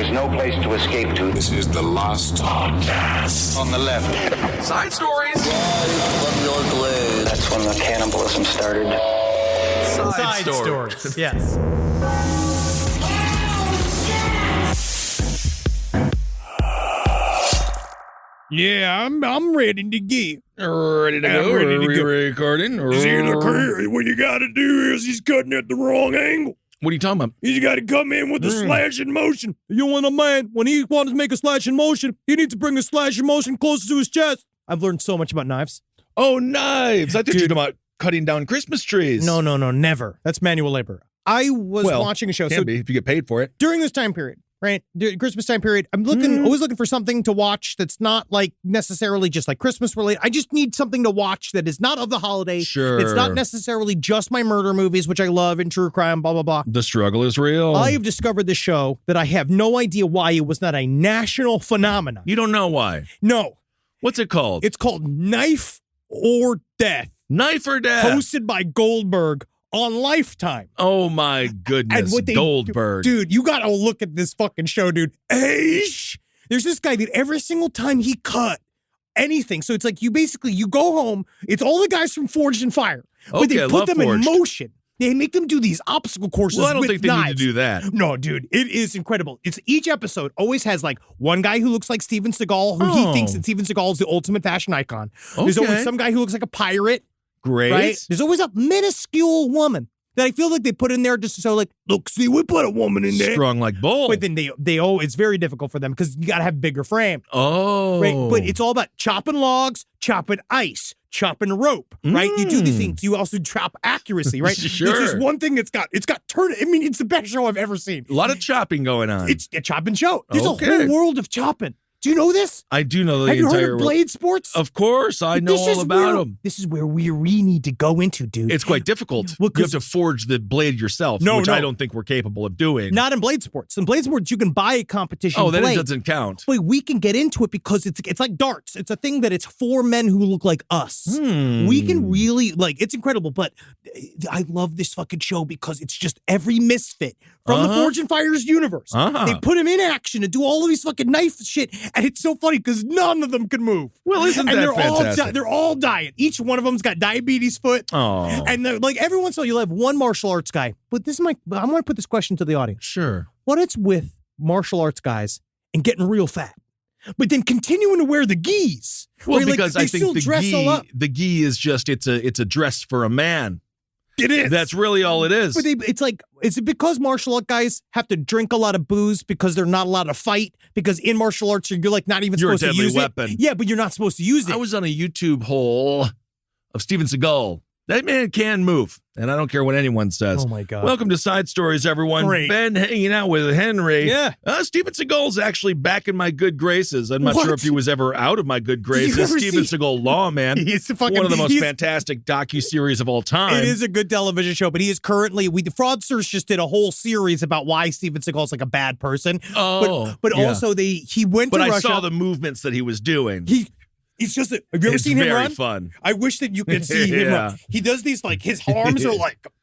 is no place to escape to. This is the last podcast. On the left. Side stories. From your glade. That's when the cannibalism started. Side stories. Yes. Yeah, I'm ready to get. Ready to go? Ready to go. Recording? See, look here, what you got to do is he's cutting at the wrong angle. What are you talking about? He's got to come in with a slashing motion. You want a man, when he wants to make a slashing motion, he needs to bring the slashing motion closer to his chest. I've learned so much about knives. Oh, knives. I thought you were talking about cutting down Christmas trees. No, never. That's manual labor. I was watching a show. Can be if you get paid for it. During this time period, right? During Christmas time period, I'm always looking for something to watch that's not like necessarily just like Christmas related. I just need something to watch that is not of the holiday. Sure. It's not necessarily just my murder movies, which I love, and true crime, blah, blah, blah. The struggle is real. I have discovered this show that I have no idea why it was not a national phenomenon. You don't know why. No. What's it called? It's called Knife or Death. Knife or Death. Hosted by Goldberg on Lifetime. Oh, my goodness. And Goldberg. Dude, you got to look at this fucking show, dude. There's this guy that every single time he cut anything, so it's like you go home, it's all the guys from Forged in Fire. But Okay, they put them Forged. in motion. They make them do these obstacle courses. Well, I don't with think they knives. need to do that. No, dude, it is incredible. It's each episode always has like one guy who looks like Steven Seagal, who he thinks that Steven Seagal is the ultimate fashion icon. There's always some guy who looks like a pirate. Great. Right? There's always a minuscule woman that I feel like they put in there just so like, look, see, we put a woman in there. Strong like bull. But then it's very difficult for them because you got to have bigger frame. Oh. Right? But it's all about chopping logs, chopping ice, chopping rope, right? You do these things. You also chop accuracy, right? Sure. There's this one thing it's got turn. I mean, it's the best show I've ever seen. A lot of chopping going on. It's a chopping show. There's a Okay. whole world of chopping. Do you know this? I do know the Have you entire heard of blade sports? Of course, I know all about them. This is where we need to go into, dude. It's quite difficult. Well, you have to forge the blade yourself, which I don't think we're capable of doing. Not in blade sports. In blade sports, you can buy a competition then blade. it doesn't count. But we can get into it because it's like darts. It's a thing that it's for men who look like us. We can really, it's incredible. But I love this fucking show because it's just every misfit from the Forged in Fire's universe. They put him in action to do all of these fucking knife shit. And it's so funny because none of them can move. Well, isn't that fantastic? They're all dying. Each one of them's got diabetes foot. Oh. And they're like every once in a while you'll have one martial arts guy. But I'm going to put this question to the audience. Sure. What it's with martial arts guys and getting real fat, but then continuing to wear the gis. Well, because I think the gi is just it's a dress for a man. It is. That's really all it is. But is it because martial art guys have to drink a lot of booze because they're not allowed to fight? Because in martial arts, you're like not even supposed to use weapon. it. Yeah, but you're not supposed to use it. I was on a YouTube hole of Steven Seagal. That man can move, and I don't care what anyone says. Oh, my God. Welcome to Side Stories, everyone. Great. Ben hanging out with Henry. Yeah. Steven Seagal's actually back in my good graces. I'm not What? sure if he was ever out of my good graces. Steven Seagal Lawman. He's one of the most fantastic docuseries of all time. It is a good television show, but he is currently, the Fraudsters just did a whole series about why Steven Seagal's like a bad person. Oh, But yeah. also he went to Russia. But I saw the movements that he was doing. He's just, have you ever seen him run? It's very fun. I wish that you could see him run. He does these, his arms are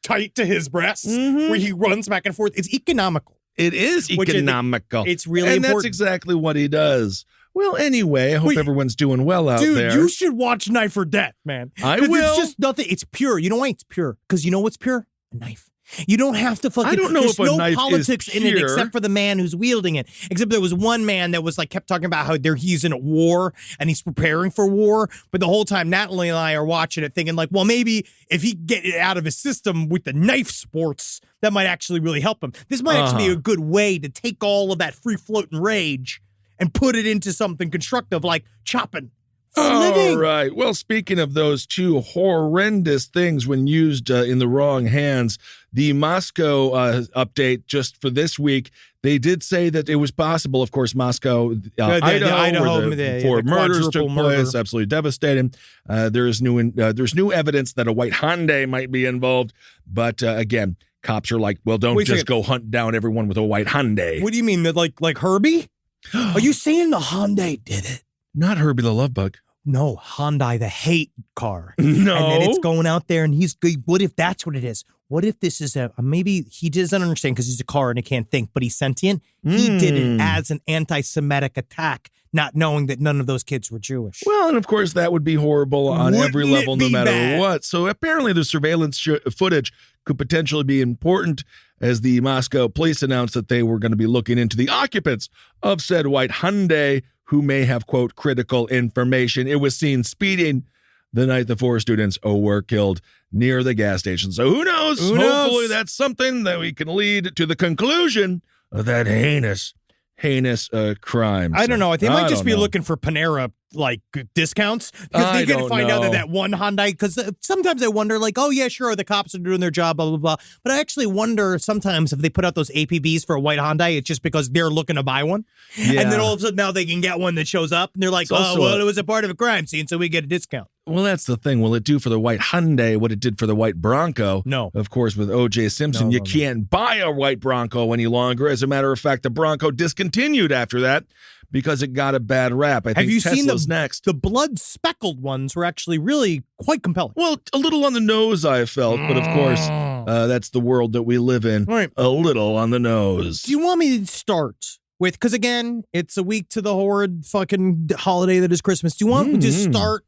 tight to his breasts, where he runs back and forth. It's economical. It is economical. It's really and important. That's exactly what he does. Well, anyway, I hope everyone's doing well out there. Dude, you should watch Knife or Death, man. I will. It's just nothing. It's pure. You know why it's pure? Because you know what's pure? A knife. You don't have to fucking. I don't know there's if a no knife politics is in it pure. except for the man who's wielding it. Except there was one man that was kept talking about how he's in a war and he's preparing for war. But the whole time Natalie and I are watching it thinking well, maybe if he get it out of his system with the knife sports, that might actually really help him. This might actually be a good way to take all of that free floating rage and put it into something constructive like chopping. All right. Well, speaking of those two horrendous things when used in the wrong hands, the Moscow update just for this week, they did say that it was possible, of course, Moscow, Idaho, where four murders took place, absolutely devastating. There's new evidence that a white Hyundai might be involved, but again, cops are like, well, don't just go hunt down everyone with a white Hyundai. What do you mean, that like Herbie? Are you saying the Hyundai did it? Not Herbie the Love Bug. No, Hyundai, the hate car. No. And then it's going out there and he's good. What if that's what it is? what if this is maybe he doesn't understand because he's a car and he can't think, but he's sentient. He did it as an anti-Semitic attack, not knowing that none of those kids were Jewish. Well, and of course, that would be horrible on every level, no matter what. So apparently the surveillance footage could potentially be important, as the Moscow police announced that they were going to be looking into the occupants of said white Hyundai who may have, quote, critical information. It was seen speeding the night the 4 students were killed near the gas station. So who knows? Hopefully that's something that we can lead to the conclusion of that heinous crime. I don't know. They might just be looking for Panera discounts because they can find out that one Hyundai. Because sometimes I wonder, oh yeah, sure, the cops are doing their job, blah blah blah. But I actually wonder sometimes if they put out those APBs for a white Hyundai, it's just because they're looking to buy one, and then all of a sudden now they can get one that shows up, and they're like, oh well, it was a part of a crime scene, so we get a discount. Well, that's the thing. Will it do for the white Hyundai what it did for the white Bronco? No. Of course, with O.J. Simpson, you can't buy a white Bronco any longer. As a matter of fact, the Bronco discontinued after that because it got a bad rap. I think Have you Tesla's seen next. The blood-speckled ones were actually really quite compelling. Well, a little on the nose, I felt. But, of course, that's the world that we live in. Right. A little on the nose. Do you want me to start with, because, again, it's a week to the horrid fucking holiday that is Christmas. Do you want me to start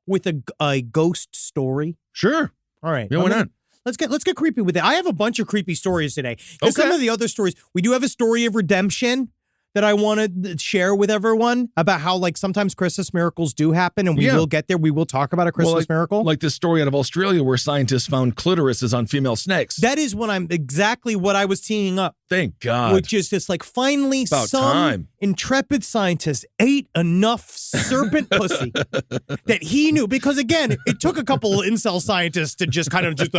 with a ghost story? Sure. All right. Yeah, why not? Let's get creepy with it. I have a bunch of creepy stories today. Because some of the other stories, we do have a story of redemption that I want to share with everyone about how sometimes Christmas miracles do happen, and we will get there. We will talk about a Christmas miracle. Like this story out of Australia where scientists found clitorises on female snakes. That is exactly what I was teeing up. Thank God. Which is just finally some intrepid scientist ate enough serpent pussy that he knew. Because again, it took a couple of incel scientists to just kind of just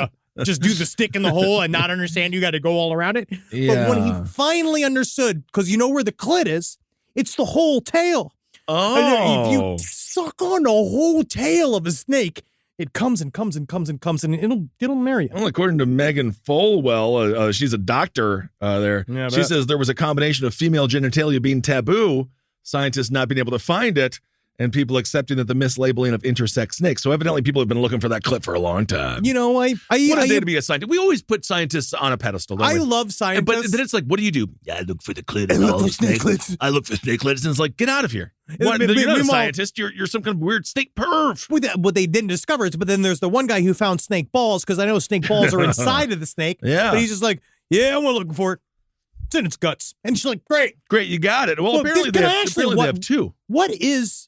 do the stick in the hole and not understand you got to go all around it. Yeah. But when he finally understood, because you know where the clit is, it's the whole tail. And if you suck on the whole tail of a snake, it comes and comes and comes and comes, and it'll marry you. Well, according to Megan Folwell, she's a doctor there. Yeah, she says there was a combination of female genitalia being taboo, scientists not being able to find it, and people accepting that the mislabeling of intersex snakes. So evidently people have been looking for that clip for a long time. You know, what a day to be a scientist. We always put scientists on a pedestal. I love scientists. But then it's like, what do you do? Yeah, I look for the clit in all the snakes. I look for snake clits. And it's like, get out of here. You're not a scientist. You're some kind of weird snake perv. What they didn't discover is, but then there's the one guy who found snake balls, because I know snake balls are inside of the snake. Yeah. But he's just like, yeah, I'm looking for it. It's in its guts. And she's like, great, you got it. Well, apparently they have two. What is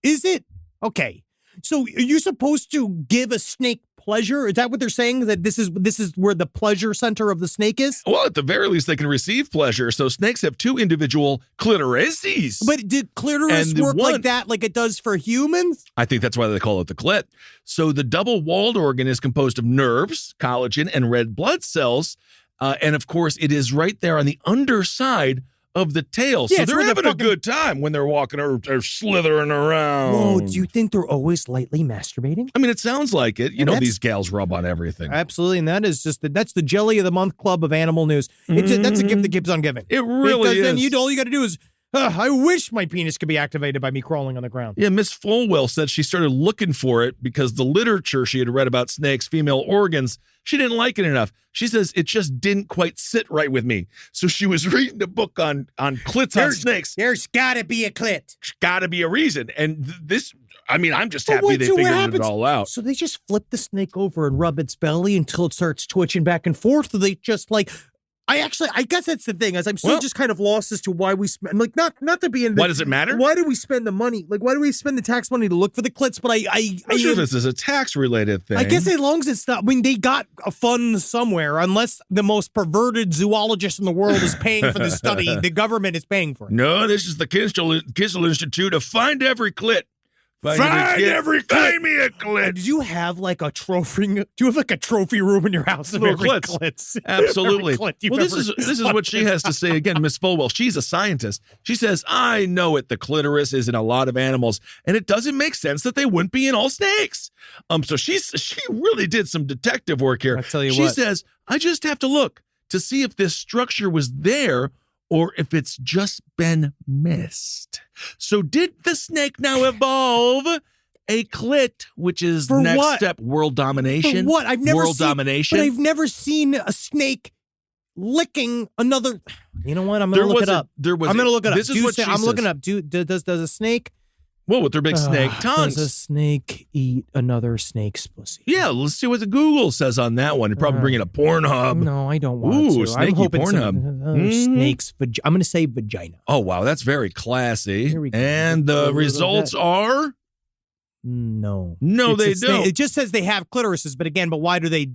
it? Okay. So are you supposed to give a snake pleasure? Is that what they're saying? That this is where the pleasure center of the snake is? Well, at the very least, they can receive pleasure. So snakes have two individual clitorises. But did clitoris work like that, like it does for humans? I think that's why they call it the clit. So the double-walled organ is composed of nerves, collagen, and red blood cells. And of course, it is right there on the underside of the tail. Yeah, so they're having a good time when they're walking or slithering around. Whoa, do you think they're always lightly masturbating? I mean, it sounds like it. You know, these gals rub on everything. Absolutely. And that is that's the Jelly of the Month Club of animal news. That's a gift that keeps on giving. It really is. Then all you got to do is, I wish my penis could be activated by me crawling on the ground. Yeah, Miss Folwell said she started looking for it because the literature she had read about snakes' female organs, she didn't like it enough. She says it just didn't quite sit right with me. So she was reading a book on clits on snakes. There's got to be a clit. There's got to be a reason. And I'm just happy they figured it all out. So they just flip the snake over and rub its belly until it starts twitching back and forth? Or they just I guess that's the thing. As I'm still just kind of lost as to why we spend, not to be in. Why does it matter? Why do we spend the money? Why do we spend the tax money to look for the clits? But I'm sure this is a tax related thing. I guess as long as it's not. I mean, they got a fund somewhere. Unless the most perverted zoologist in the world is paying for the study, the government is paying for it. No, this is the Kissel Institute to find every clit. Find me a clit. Do you have a trophy? Do you have a trophy room in your house of every clits? Absolutely. This is what she has to say again, Miss Folwell. She's a scientist. She says, I know it. The clitoris is in a lot of animals, and it doesn't make sense that they wouldn't be in all snakes. So she really did some detective work here. I tell you what. She says, I just have to look to see if this structure was there or if it's just been missed. So did the snake now evolve a clit, which is For next what? step, world domination. For what? I've never world seen, domination. But I've never seen a snake licking another. You know what? I'm going to look it up. I'm going to look it up. This is what she I'm says. looking up. Does a snake? Well, with their big snake tongues. Does a snake eat another snake's pussy? Yeah, let's see what the Google says on that one. You're probably bringing up Pornhub. No, I don't want Ooh, to. snaky I'm hoping Pornhub. Snake's I'm going to say vagina. Oh, wow, that's very classy. Here we go. And the results are? No. No, It's they a snake. don't. It just says they have clitorises, but again, why do they?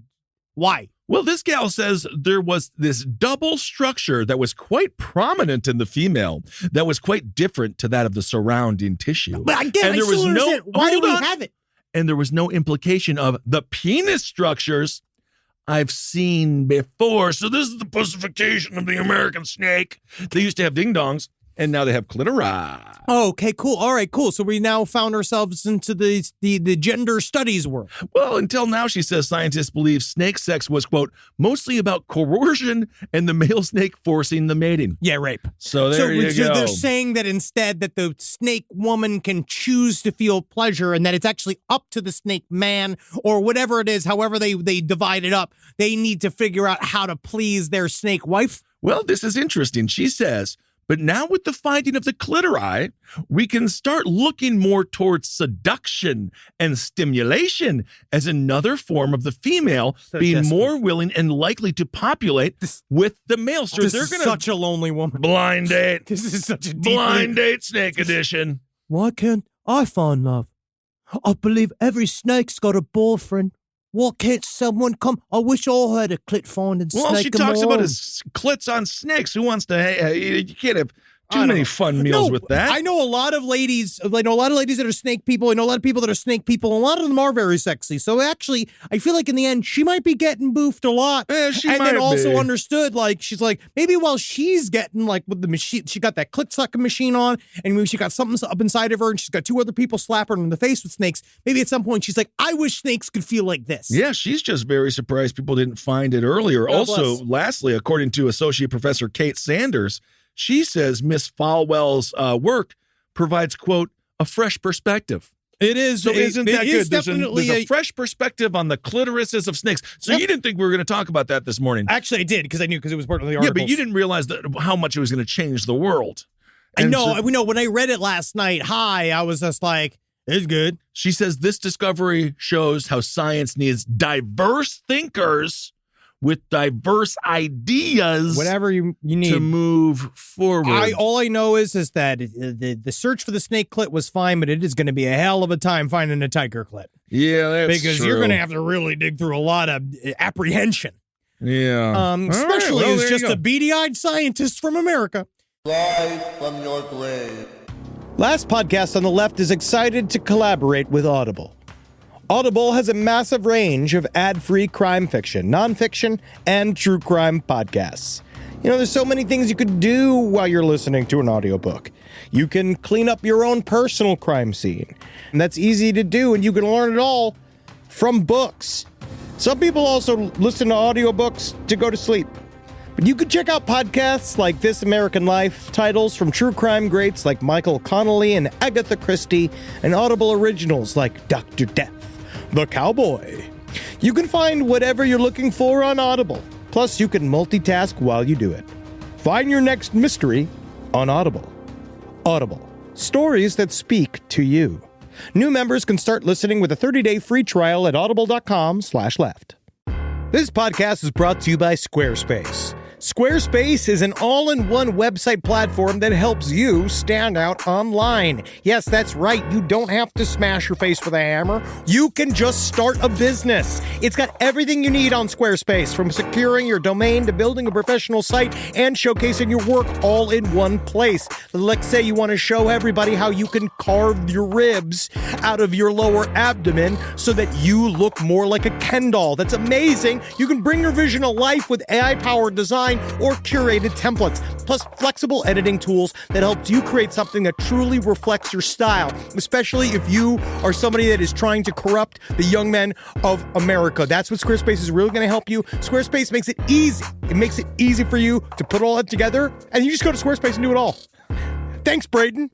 Why? Well, this gal says there was this double structure that was quite prominent in the female that was quite different to that of the surrounding tissue. But again, And I there was still no- understand. Why do hold we on. have it? And there was no implication of the penis structures I've seen before. So this is the pussification of the American snake. They used to have ding-dongs, and now they have clitori. Oh, okay, cool. All right, cool. So we now found ourselves into the gender studies world. Well, until now, she says scientists believe snake sex was, quote, mostly about coercion and the male snake forcing the mating. Yeah, rape. So there you so go. they're saying that instead that the snake woman can choose to feel pleasure and that it's actually up to the snake man or whatever it is, however they divide it up. They need to figure out how to please their snake wife. Well, this is interesting. She says, but now with the finding of the clitori, we can start looking more towards seduction and stimulation as another form of the female So being desperate. more willing and likely to populate with the male. So This they're is going to such a lonely woman. blind date. This is such a deeply... Blind date snake edition. Why can't I find love? I believe every snake's got a boyfriend. Why can't someone come? I wish I had a clit finding snake. Well, she talks of about mine. his clits on snakes. Who wants to? Hey, you can't have I too don't many know. fun meals No, with that. I know a lot of ladies. I know a lot of ladies that are snake people. I know a lot of people that are snake people. And a lot of them are very sexy. So actually, I feel like in the end, she might be getting boofed a lot. She and might then also be. understood, like, she's like, maybe while she's getting, like, with the machine, she got that clit sucking machine on, and maybe she got something up inside of her, and she's got two other people slap her in the face with snakes. Maybe at some point, she's like, I wish snakes could feel like this. Yeah, she's just very surprised people didn't find it earlier. God Also, bless. lastly, according to Associate Professor Kate Sanders, she says Miss Falwell's work provides, quote, a fresh perspective. It is. So isn't that good? There's Definitely a fresh perspective on the clitorises of snakes. So Yep. you didn't think we were going to talk about that this morning. Actually, I did, because I knew, because it was part of the Yeah, article. but you didn't realize how much it was going to change the world. I And know. so- We know. When I read it last night, I was just like, it's good. She says this discovery shows how science needs diverse thinkers with diverse ideas Whatever you need. to move forward. All I know is that the search for the snake clit was fine, but it is going to be a hell of a time finding a tiger clit, Yeah, that's because true. you're going to have to really dig through a lot of apprehension. Yeah. All right, Especially well, as there you just go. a beady-eyed scientist from America. Rise from your grave. Last Podcast on the Left is excited to collaborate with Audible. Audible has a massive range of ad-free crime fiction, nonfiction, and true crime podcasts. You know, there's so many things you could do while you're listening to an audiobook. You can clean up your own personal crime scene. And that's easy to do, and you can learn it all from books. Some people also listen to audiobooks to go to sleep. But you could check out podcasts like This American Life, titles from true crime greats like Michael Connelly and Agatha Christie, and Audible originals like Dr. Death, The Cowboy. You can find whatever you're looking for on Audible. Plus, you can multitask while you do it. Find your next mystery on Audible. Audible. Stories that speak to you. New members can start listening with a 30-day free trial at audible.com/left. This podcast is brought to you by Squarespace. Squarespace is an all-in-one website platform that helps you stand out online. Yes, that's right. You don't have to smash your face with a hammer. You can just start a business. It's got everything you need on Squarespace, from securing your domain to building a professional site and showcasing your work all in one place. Let's say you want to show everybody how you can carve your ribs out of your lower abdomen so that you look more like a Ken doll. That's amazing. You can bring your vision to life with AI-powered design or curated templates, plus flexible editing tools that helps you create something that truly reflects your style, especially if you are somebody that is trying to corrupt the young men of America. That's what Squarespace is really going to help you. Squarespace makes it easy. It makes it easy for you to put all that together, and you just go to Squarespace and do it all. Thanks, Braden.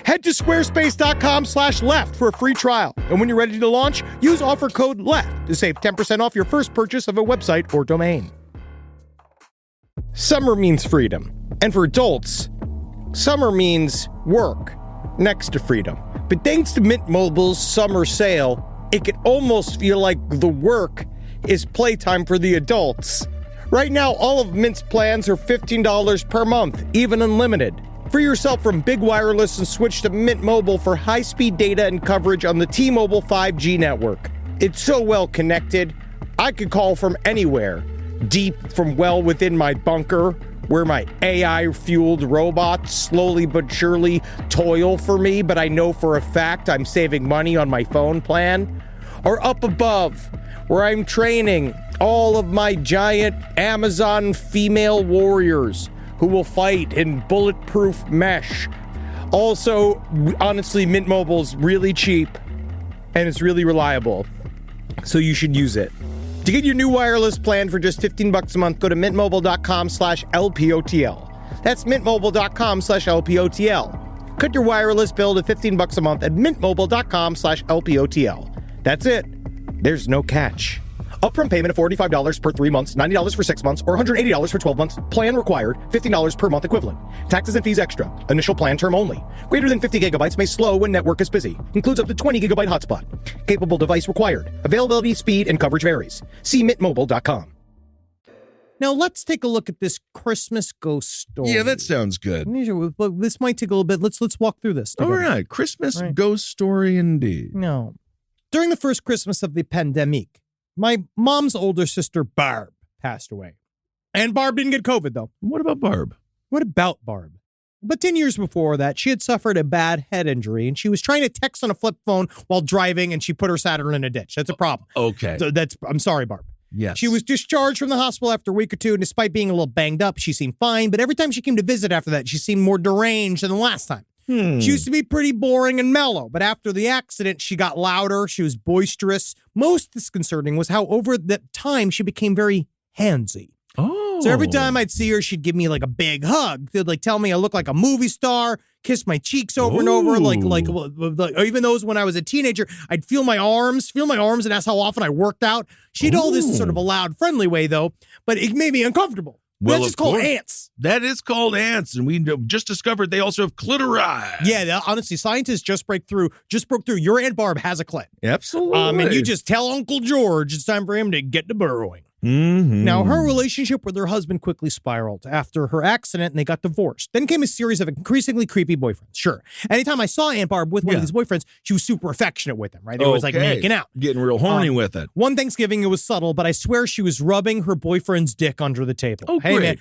Head to squarespace.com/left for a free trial. And when you're ready to launch, use offer code LEFT to save 10% off your first purchase of a website or domain. Summer means freedom. And for adults, summer means work next to freedom. But thanks to Mint Mobile's summer sale, it can almost feel like the work is playtime for the adults. Right now, all of Mint's plans are $15 per month, even unlimited. Free yourself from big wireless and switch to Mint Mobile for high-speed data and coverage on the T-Mobile 5G network. It's so well connected, I could call from anywhere. Deep from well within my bunker, where my AI-fueled robots slowly but surely toil for me, but I know for a fact I'm saving money on my phone plan. Or up above, where I'm training all of my giant Amazon female warriors who will fight in bulletproof mesh. Also, honestly, Mint Mobile's really cheap and it's really reliable, so you should use it. To get your new wireless plan for just $15 a month, go to mintmobile.com/LPOTL. That's mintmobile.com/LPOTL. Cut your wireless bill to $15 a month at mintmobile.com/LPOTL. That's it. There's no catch. Upfront payment of $45 per 3 months, $90 for 6 months, or $180 for 12 months. Plan required, $15 per month equivalent. Taxes and fees extra. Initial plan term only. Greater than 50 gigabytes may slow when network is busy. Includes up to 20 gigabyte hotspot. Capable device required. Availability, speed, and coverage varies. See mintmobile.com. Now let's take a look at this Christmas ghost story. Yeah, that sounds good. This might take a little bit. Let's walk through this together. All right, Christmas ghost story indeed. No. During the first Christmas of the pandemic, my mom's older sister, Barb, passed away. And Barb didn't get COVID, though. What about Barb? What about Barb? But 10 years before that, she had suffered a bad head injury, and she was trying to text on a flip phone while driving, and she put her Saturn in a ditch. That's a problem. Okay. So I'm sorry, Barb. Yes. She was discharged from the hospital after a week or two, and despite being a little banged up, she seemed fine. But every time she came to visit after that, she seemed more deranged than the last time. She used to be pretty boring and mellow, but after the accident, she got louder. She was boisterous. Most disconcerting was how over that time she became very handsy. Oh. So every time I'd see her, she'd give me like a big hug. They'd like tell me I look like a movie star, kiss my cheeks over and over, like even those when I was a teenager, I'd feel my arms, and that's how often I worked out. She did all this in sort of a loud, friendly way, though, but it made me uncomfortable. Well, that's just called ants. That is called ants, and we just discovered they also have clitori. Yeah, honestly, scientists just broke through. Your Aunt Barb has a clit. Absolutely. And you just tell Uncle George it's time for him to get to burrowing. Mm-hmm. Now, her relationship with her husband quickly spiraled after her accident, and they got divorced. Then came a series of increasingly creepy boyfriends. Sure. Anytime I saw Aunt Barb with one of these boyfriends, she was super affectionate with them, right? They was like making out. Getting real horny with it. One Thanksgiving, it was subtle, but I swear she was rubbing her boyfriend's dick under the table. Oh, hey, great.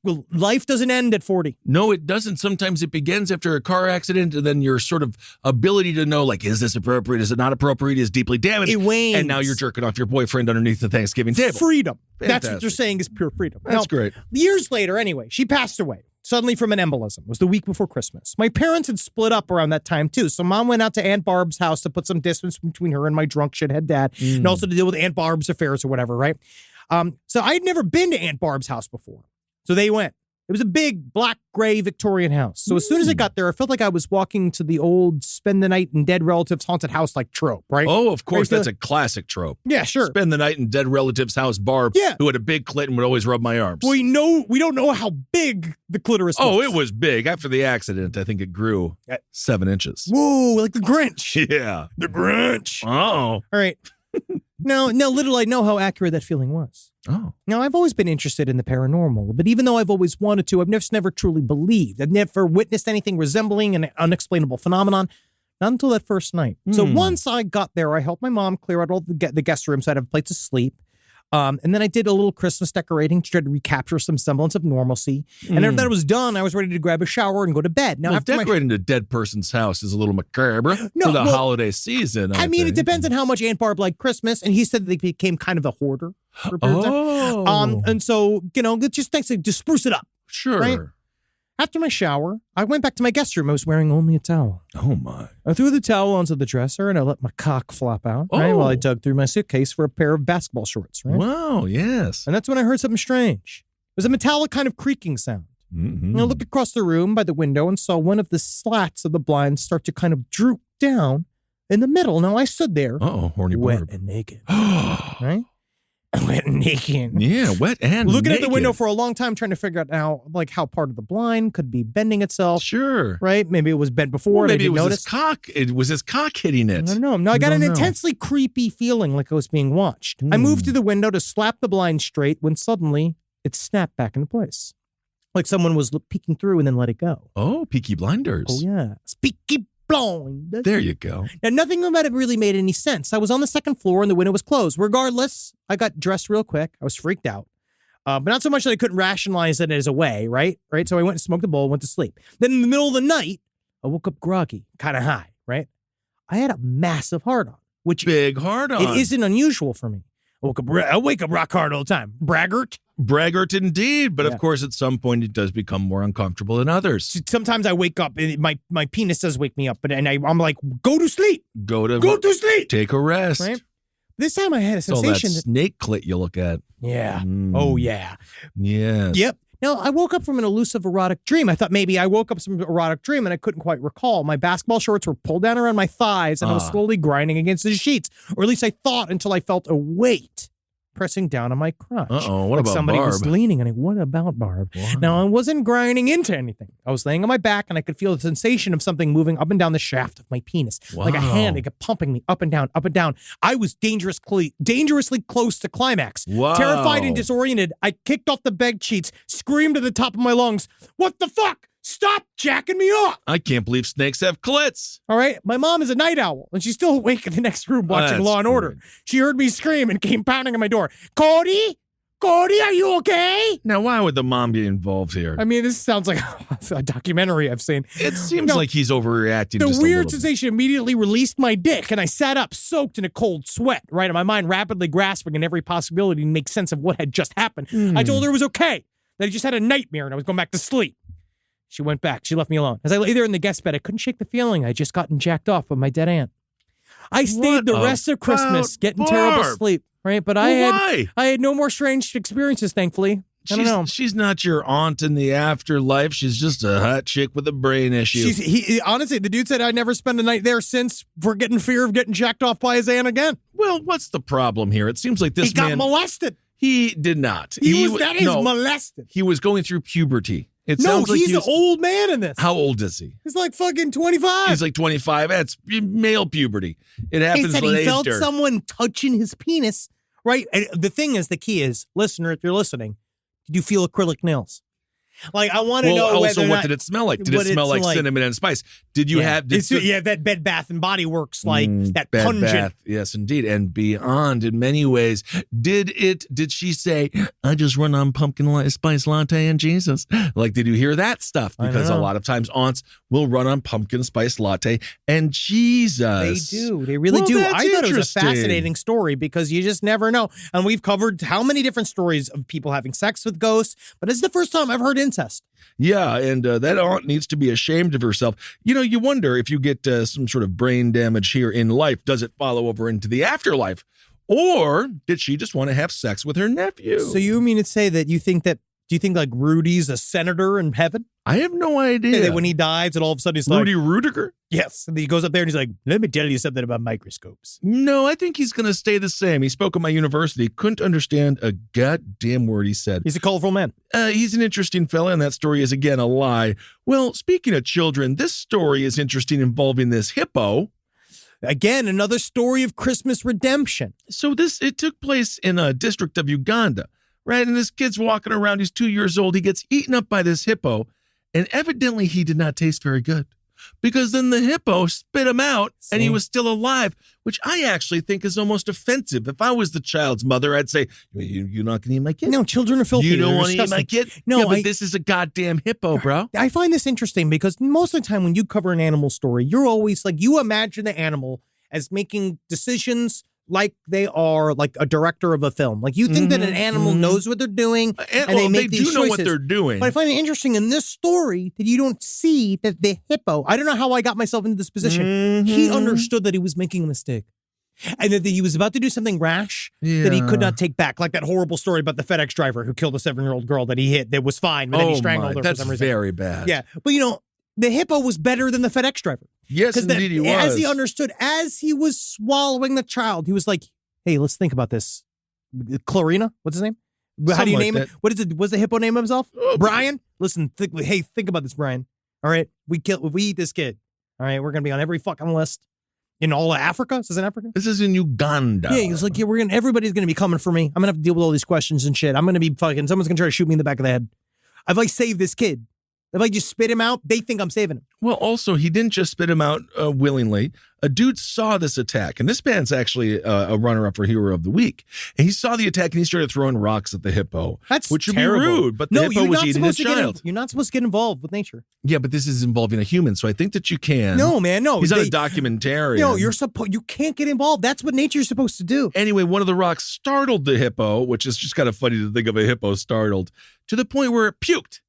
man, life doesn't end at 40. No, it doesn't. Sometimes it begins after a car accident, and then your sort of ability to know, like, is this appropriate? Is it not appropriate? Is deeply damaged. It wanes. And now you're jerking off your boyfriend underneath the Thanksgiving table. Freedom. Fantastic. That's what you're saying is pure freedom. That's great. Years later, anyway, she passed away. Suddenly from an embolism. It was the week before Christmas. My parents had split up around that time, too. So Mom went out to Aunt Barb's house to put some distance between her and my drunk shithead dad, and also to deal with Aunt Barb's affairs or whatever, right? So I'd never been to Aunt Barb's house before. So they went. It was a big, black, gray Victorian house. So as soon as I got there, I felt like I was walking to the old spend the night in dead relatives' haunted house like trope, right? Oh, of course. That's a classic trope. Yeah, sure. Spend the night in dead relatives' house, Barb, who had a big clit and would always rub my arms. We don't know how big the clitoris was. Oh, it was big. After the accident, I think it grew 7 inches. Whoa, like the Grinch. Yeah. The Grinch. Oh. All right. Now, little I know how accurate that feeling was. Oh. Now, I've always been interested in the paranormal, but even though I've always wanted to, I've never truly believed. I've never witnessed anything resembling an unexplainable phenomenon, not until that first night. So once I got there, I helped my mom clear out all the guest rooms so I'd have a place to sleep. And then I did a little Christmas decorating to try to recapture some semblance of normalcy. And after that was done, I was ready to grab a shower and go to bed. Now, after decorating a dead person's house is a little macabre for the holiday season. I mean, it depends on how much Aunt Barb liked Christmas. And he said that they became kind of a hoarder. And so, it just thanks to spruce it up. Sure. Right? After my shower, I went back to my guest room. I was wearing only a towel. Oh, my. I threw the towel onto the dresser and I let my cock flop out while I dug through my suitcase for a pair of basketball shorts. Right? Wow, yes. And that's when I heard something strange. It was a metallic kind of creaking sound. Mm-hmm. And I looked across the room by the window and saw one of the slats of the blinds start to kind of droop down in the middle. Now I stood there, horny wet barb. and naked, right? Wet and naked. Yeah, wet and looking naked. at the window for a long time, trying to figure out how part of the blind could be bending itself. Sure. Right? Maybe it was bent before. Well, and I maybe it didn't was notice. his cock. It was his cock hitting it. I don't know. No, I got an don't know. intensely creepy feeling like I was being watched. I moved to the window to slap the blind straight when suddenly it snapped back into place. Like someone was peeking through and then let it go. Oh, Peaky Blinders. Oh, yeah. Peaky blind. There you go. Now, nothing about it really made any sense. I was on the second floor and the window was closed. Regardless, I got dressed real quick. I was freaked out. But not so much that I couldn't rationalize it as a way, right? So I went and smoked a bowl, went to sleep. Then in the middle of the night, I woke up groggy, kind of high, right? I had a massive hard-on, which Big hard on. it isn't unusual for me. I wake up rock hard all the time. Braggart. Braggart indeed, but Yeah. of course at some point it does become more uncomfortable than others. Sometimes I wake up and my penis does wake me up, and I'm like, go to sleep. Go to sleep. take a rest. Right? This time I had a It's all that sensation. snake clit you look at. Yeah. Mm. Oh, yeah. Yes. Yep. Now, I woke up from an elusive erotic dream. I thought maybe I woke up from an erotic dream and I couldn't quite recall. My basketball shorts were pulled down around my thighs and I was slowly grinding against the sheets. Or at least I thought until I felt a weight pressing down on my crotch. Uh-oh, what like about somebody Barb? was leaning on it. What about Barb? Wow. Now, I wasn't grinding into anything. I was laying on my back and I could feel the sensation of something moving up and down the shaft of my penis. Like a hand, it kept pumping me up and down, up and down. I was dangerously close to climax. Wow. Terrified and disoriented, I kicked off the bed sheets, screamed at the top of my lungs, "What the fuck? Stop jacking me off!" I can't believe snakes have clits. All right, my mom is a night owl, and she's still awake in the next room watching That's Law and Order. great. She heard me scream and came pounding on my door. Cody, are you okay? Now, why would the mom be involved here? I mean, this sounds like a documentary I've seen. It seems No, like he's overreacting. The just weird a little bit. sensation immediately released my dick, and I sat up, soaked in a cold sweat, right? And my mind rapidly grasping in every possibility to make sense of what had just happened. I told her it was okay, that I just had a nightmare and I was going back to sleep. She went back. She left me alone. As I lay there in the guest bed, I couldn't shake the feeling I just gotten jacked off with my dead aunt. I stayed the rest of Christmas getting terrible sleep, right? But I had no more strange experiences, thankfully. I don't know. She's not your aunt in the afterlife. She's just a hot chick with a brain issue. Honestly, the dude said I'd never spend a night there since for getting fear of getting jacked off by his aunt again. Well, what's the problem here? It seems like this He got man... molested. He did not. That is no, molested. He was going through puberty. It No, sounds like he's an old man in this. How old is he? He's like fucking 25. He's like 25. That's male puberty. It happens He said later. he felt someone touching his penis, right? And the key is, listener, if you're listening, did you feel acrylic nails? Like, I want to know also, whether or what not, did it smell like? Did what it smell it's like cinnamon and spice? Did you have... that Bed Bath and Body Works, like that Bed pungent. Bath, yes, indeed, and beyond in many ways. Did she say, "I just run on pumpkin spice latte and Jesus"? Like, did you hear that stuff? Because a lot of times aunts will run on pumpkin spice latte and Jesus. They do. They really do. That's I thought it was a interesting. fascinating story because you just never know. And we've covered how many different stories of people having sex with ghosts, but it's the first time I've heard incest. Yeah, and that aunt needs to be ashamed of herself. You know, you wonder if you get some sort of brain damage here in life, does it follow over into the afterlife? Or did she just want to have sex with her nephew? So you mean to say that do you think like Rudy's a senator in heaven? I have no idea. That when he dies, and all of a sudden he's Rudy like, Rudiger? yes. And he goes up there and he's like, let me tell you something about microscopes. No, I think he's going to stay the same. He spoke at my university, couldn't understand a goddamn word he said. He's a colorful man. He's an interesting fella, and that story is, again, a lie. Well, speaking of children, this story is interesting involving this hippo. Again, another story of Christmas redemption. So it took place in a district of Uganda, right? And this kid's walking around. He's 2 years old. He gets eaten up by this hippo, and evidently he did not taste very good because then the hippo spit him out and he was still alive, which I actually think is almost offensive. If I was the child's mother, I'd say, you're not going to eat my kid? No, children are filthy. You don't They're want to eat my disgusting. kid? No, yeah, but this is a goddamn hippo, bro. I find this interesting because most of the time when you cover an animal story, you're always like, you imagine the animal as making decisions like they are like a director of a film. Like you think that an animal knows what they're doing and they make these do know choices. what they're doing. But I find it interesting in this story that you don't see that the hippo, I don't know how I got myself into this position. He understood that he was making a mistake. And that he was about to do something rash that he could not take back. Like that horrible story about the FedEx driver who killed a 7-year-old girl that he hit that was fine, but then he strangled her for some reason. That's very bad. Yeah. But, the hippo was better than the FedEx driver. Yes, indeed he was. As he understood, as he was swallowing the child, he was like, hey, let's think about this. Clarina? What's his name? How do you name it? What is it? What's the hippo name himself? Brian? Listen, think about this, Brian. All right? If we eat this kid, all right, we're going to be on every fucking list. In all of Africa? Is this in Africa? This is in Uganda. Yeah, he was like, everybody's going to be coming for me. I'm going to have to deal with all these questions and shit. I'm going to be someone's going to try to shoot me in the back of the head. I've saved this kid. If I just spit him out, they think I'm saving him. Well, also, he didn't just spit him out willingly. A dude saw this attack, and this man's actually a runner-up for Hero of the Week. And he saw the attack, and he started throwing rocks at the hippo. Which would terrible. be rude, but the hippo was eating his child. You're not supposed to get involved with nature. Yeah, but this is involving a human, so I think that you can. No, man, no. He's not a documentarian. No, you can't get involved. That's what nature's supposed to do. Anyway, one of the rocks startled the hippo, which is just kind of funny to think of a hippo startled, to the point where it puked.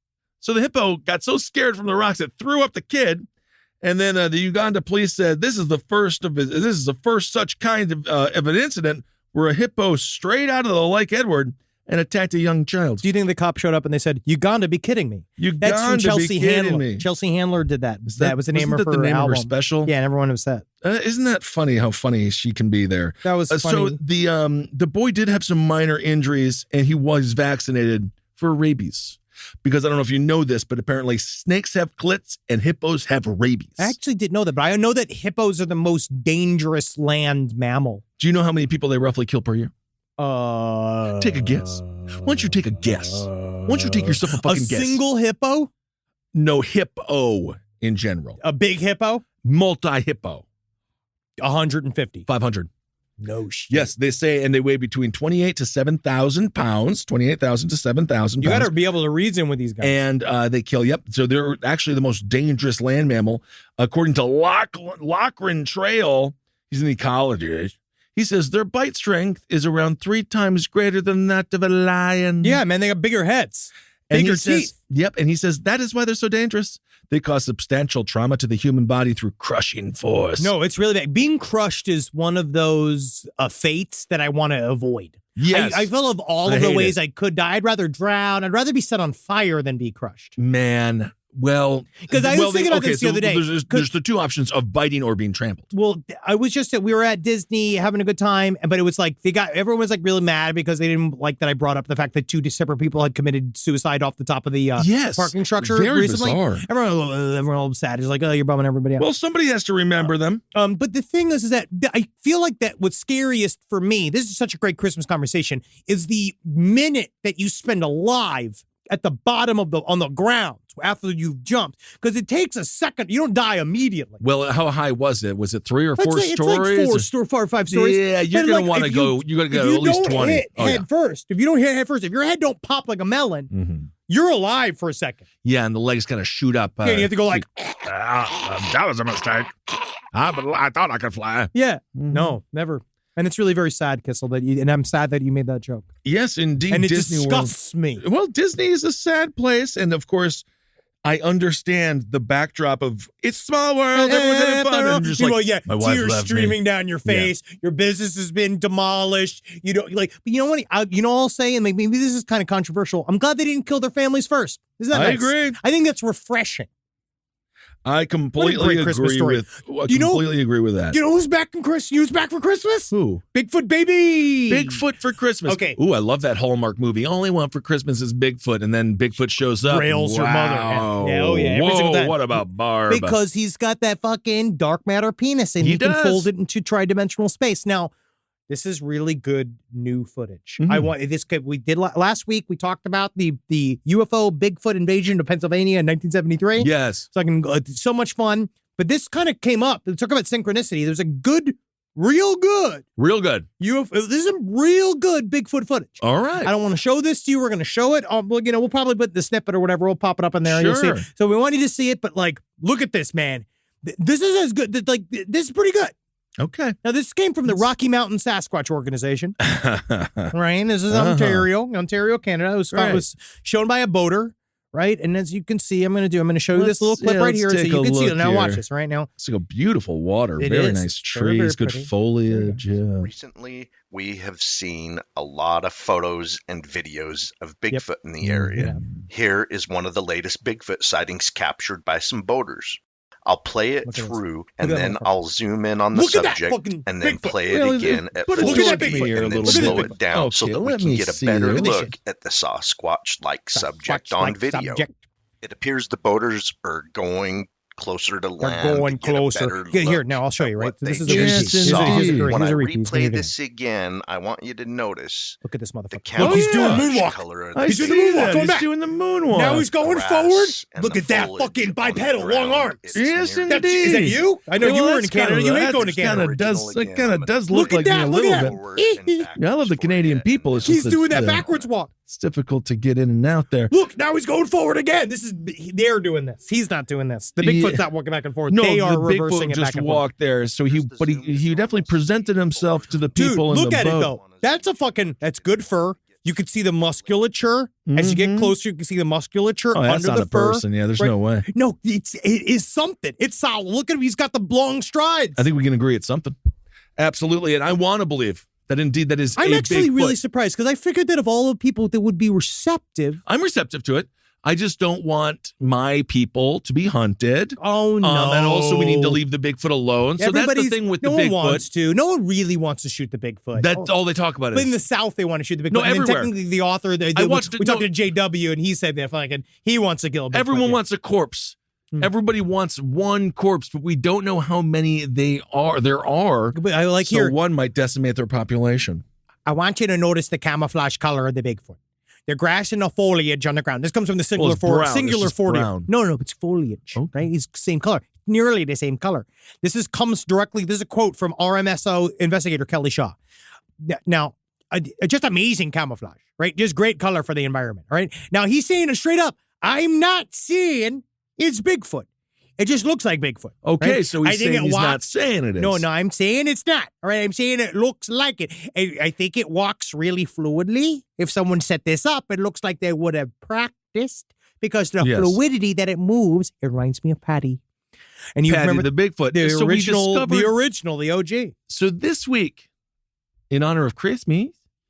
So the hippo got so scared from the rocks it threw up the kid, and then the Uganda police said this is the first such kind of an incident where a hippo strayed out of the Lake Edward and attacked a young child. Do you think the cop showed up and they said, "Uganda, be kidding me"? Uganda, that's from Chelsea be kidding Handler. me. Chelsea Handler did that. That was the name of her the name album. of her special. Yeah, and everyone was upset. Isn't that funny? How funny she can be there. That was funny. So the boy did have some minor injuries, and he was vaccinated for rabies. Because I don't know if you know this, but apparently snakes have clits and hippos have rabies. I actually didn't know that, but I know that hippos are the most dangerous land mammal. Do you know how many people they roughly kill per year? Take a guess. Why don't you take a guess? Why don't you take yourself a fucking guess? A single hippo? No, hippo in general. A big hippo? Multi-hippo. 150. 500. No shit. Yes, they say, and they weigh between 28 to 7,000 pounds. 28,000 to 7,000 pounds. You got to be able to reason with these guys. And they kill. Yep. So they're actually the most dangerous land mammal, according to Lochran Trail. He's an ecologist. He says their bite strength is around 3 times greater than that of a lion. Yeah, man, they got bigger heads, bigger teeth. Yep, and he says that is why they're so dangerous. They cause substantial trauma to the human body through crushing force. No, it's really bad. Being crushed is one of those fates that I want to avoid. Yes. I feel of all of the ways I could die, I'd rather drown. I'd rather be set on fire than be crushed. Man. Well, because I was thinking about this the other day. There's the two options of biting or being trampled. Well, I was we were at Disney having a good time, but it was like everyone was like really mad because they didn't like that I brought up the fact that 2 separate people had committed suicide off the top of the parking structure very recently. Bizarre. Everyone all sad. It's like, oh, you're bumming everybody out. Well, somebody has to remember them. But the thing is that I feel like that what's scariest for me, this is such a great Christmas conversation, is the minute that you spend alive at the bottom of on the ground after you've jumped, because it takes a second. You don't die immediately. Well, how high was it? Was it 3 or 4 stories? It's like 4 or 5 stories. Yeah, you're going to want to go. You're going to go at least 20. If you don't hit head first, if your head don't pop like a melon, you're alive for a second. Yeah, and the legs kind of shoot up. Yeah, you have to go like. That was a mistake. I thought I could fly. Yeah. No, never. And it's really very sad, Kissel, and I'm sad that you made that joke. Yes, indeed. And it Disney disgusts me. Well, Disney is a sad place. And of course, I understand the backdrop of it's small world, everyone's having fun. And just like, my wife tears left streaming me. down your face. Yeah. Your business has been demolished. You don't like, but you know what? I'll say, and maybe this is kind of controversial. I'm glad they didn't kill their families first. Isn't that nice? I agree. I think that's refreshing. I completely agree with that. You know who's back in Christmas? Who's back for Christmas? Who? Bigfoot, baby. Bigfoot for Christmas. Okay. Ooh, I love that Hallmark movie. All I want for Christmas is Bigfoot, and then Bigfoot shows up. Rails her mother. Yeah, oh yeah. Whoa, what about Barb? Because he's got that fucking dark matter penis, and he can fold it into tridimensional space. Now, this is really good new footage. I want this. We did last week. We talked about the UFO Bigfoot invasion of Pennsylvania in 1973. Yes, so much fun. But this kind of came up. Talk about synchronicity. There's a real good UFO. This is some real good Bigfoot footage. All right. I don't want to show this to you. We're going to show it. We'll probably put the snippet or whatever. We'll pop it up in there. And you'll see it. So we want you to see it. But look at this, man. This is as good. This is pretty good. Okay. Now, this came from the Rocky Mountain Sasquatch Organization. Right? This is Ontario, Canada. It was shown by a boater, right? And as you can see, I'm going to show you this little clip right here so you can see it. Now watch this right now. It's like a beautiful water. It very is. nice Very, trees, very good pretty. foliage. Yeah. Recently, we have seen a lot of photos and videos of Bigfoot in the area. Here is one of the latest Bigfoot sightings captured by some boaters. I'll play it through, and then I'll zoom in on the subject, and then play it again at full speed, and then slow it down so that we can get a better look at the Sasquatch-like subject on video. It appears the boaters are going closer to land. They're going closer. Here, now I'll show you, right? This is a repeat. When I replay this again, I want you to notice. Look at this motherfucker. Look, he's doing moonwalk. He's doing the moonwalk. He's doing the moonwalk. Now he's going forward. Look at that fucking bipedal long arms. Yes, indeed. Is that you? I know you were in Canada. You ain't going to Canada. It kind of does look like me a little bit. I love the Canadian people. He's doing that backwards walk. It's difficult to get in and out there. Look, now he's going forward again. They're doing this. He's not doing this. The Bigfoot's not walking back and forth. No, they are reversing it back and forth. just walked there. So he definitely presented himself to the people in the boat. Look at it though. That's good fur. You could see the musculature. As you get closer, you can see the musculature that's under not the a fur. person. Yeah, there's no way. No, it is something. It's solid. Look at him. He's got the long strides. I think we can agree it's something. Absolutely. And I want to believe that indeed that is I'm actually really Bigfoot. surprised because I figured that of all the people that would be receptive. I'm receptive to it. I just don't want my people to be hunted. Oh, no. And also we need to leave the Bigfoot alone. So that's the thing with the Bigfoot. No one wants to. No one really wants to shoot the Bigfoot. That's all they talk about. But in the South, they want to shoot the Bigfoot. No, and everywhere. technically, the author, we talked to JW, and he said that fucking he wants to kill a Bigfoot. Everyone wants a corpse. Everybody wants one corpse, but we don't know how many there are. But I like so here. One might decimate their population. I want you to notice the camouflage color of the Bigfoot. The grass and the foliage on the ground. This comes from the singular foliage. No, it's foliage. Okay. Right? It's the same color. Nearly the same color. This is a quote from RMSO investigator Kelly Shaw. Now, just amazing camouflage, right? Just great color for the environment, right? Now, he's saying it straight up. I'm not saying it's Bigfoot. It just looks like Bigfoot. Okay, right? so he's saying he's not saying it is. No, I'm saying it's not. All right, I'm saying it looks like it. I think it walks really fluidly. If someone set this up, it looks like they would have practiced because the fluidity that it moves, it reminds me of Patty. And you remember the Bigfoot, the original, the OG. So this week, in honor of Christmas,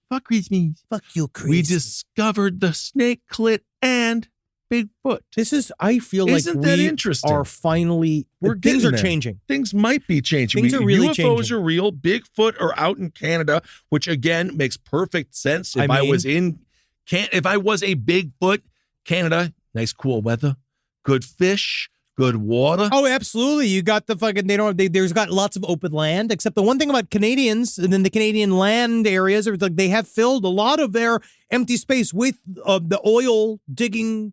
fuck you, Christmas, we discovered the snake clit and Bigfoot. I feel like Isn't that interesting? Are finally, things are changing. Things might be changing. Things are really UFOs changing. are real. Bigfoot are out in Canada, which again makes perfect sense. If I was a Bigfoot, Canada, nice cool weather, good fish, good water. Oh, absolutely. You got the fucking, there's got lots of open land, except the one thing about Canadians and then the Canadian land areas are like they have filled a lot of their empty space with the oil digging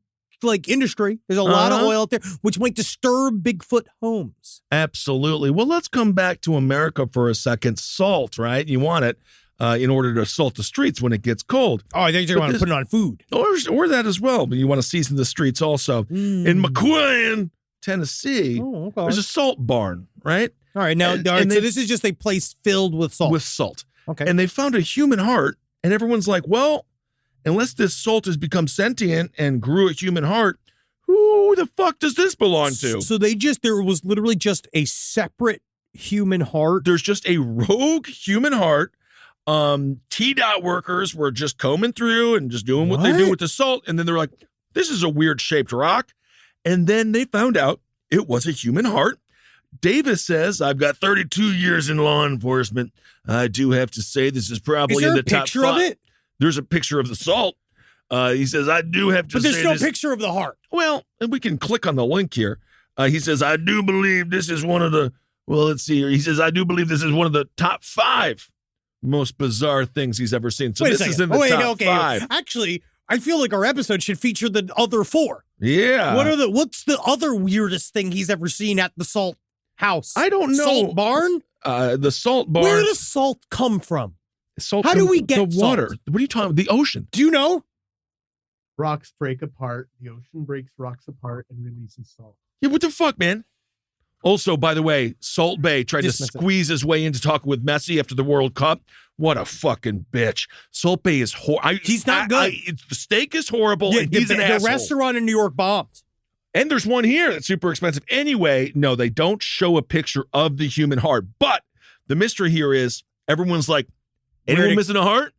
industry. There's a lot of oil out there, which might disturb Bigfoot homes. Absolutely. Well, let's come back to America for a second. Salt, right? You want it in order to salt the streets when it gets cold. Oh, I think you want to put it on food. Or that as well, but you want to season the streets also. In McLeod, Tennessee, there's a salt barn, right? All right, now, so this is just a place filled with salt. With salt. Okay. And they found a human heart, and everyone's like, well, unless this salt has become sentient and grew a human heart, who the fuck does this belong to? So there was literally just a separate human heart. There's just a rogue human heart. T-Dot workers were just combing through and just doing what they do with the salt. And then they're like, this is a weird shaped rock. And then they found out it was a human heart. Davis says, I've got 32 years in law enforcement. I do have to say this is probably in the top 5. Is there a picture of it? There's a picture of the salt. He says, I do have to say this. But there's no picture of the heart. Well, and we can click on the link here. He says, I do believe this is one of the, let's see here. He says, I do believe this is one of the top 5 most bizarre things he's ever seen. So this is in the top 5. Actually, I feel like our episode should feature the other 4. Yeah. What's the other weirdest thing he's ever seen at the salt house? I don't know. Salt barn? The salt barn. Where does salt come from? How do we get the water? salt? What are you talking about? The ocean. Do you know? Rocks break apart. The ocean breaks rocks apart and releases salt. Yeah, what the fuck, man? Also, by the way, Salt Bae tried to squeeze his way into talking with Messi after the World Cup. What a fucking bitch. Salt Bae is horrible. He's not good. The steak is horrible, and he's an asshole. The restaurant in New York bombed. And there's one here that's super expensive. Anyway, no, they don't show a picture of the human heart. But the mystery here is everyone's like, anyone missing a heart?